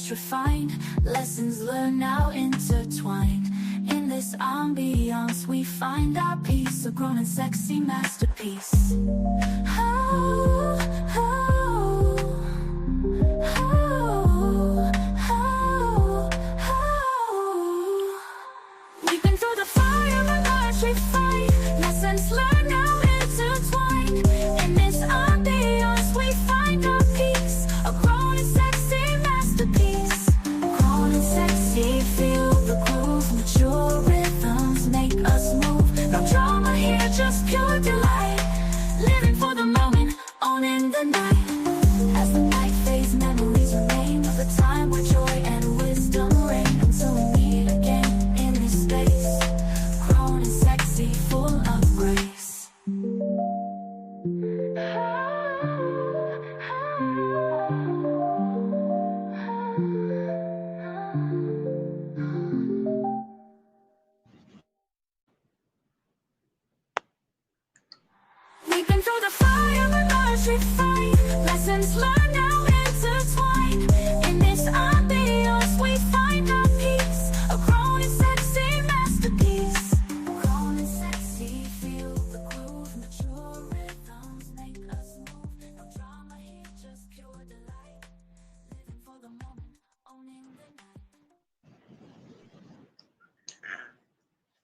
Refined, lessons learned now intertwined. In this ambiance we find our peace. A grown and sexy masterpiece. We've been through the fire, but not refined. Lessons learned now intertwined.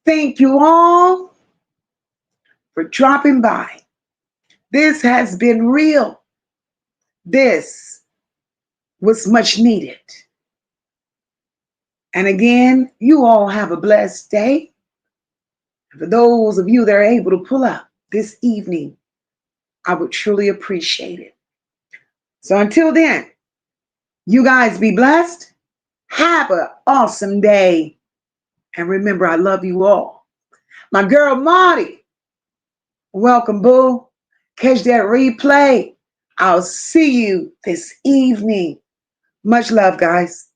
Thank you all for dropping by. This has been real. This was much needed. And again, you all have a blessed day. And for those of you that are able to pull up this evening, I would truly appreciate it. So until then, you guys be blessed. Have an awesome day. And remember, I love you all. My girl Marty, welcome, boo. Catch that replay. I'll see you this evening. Much love, guys.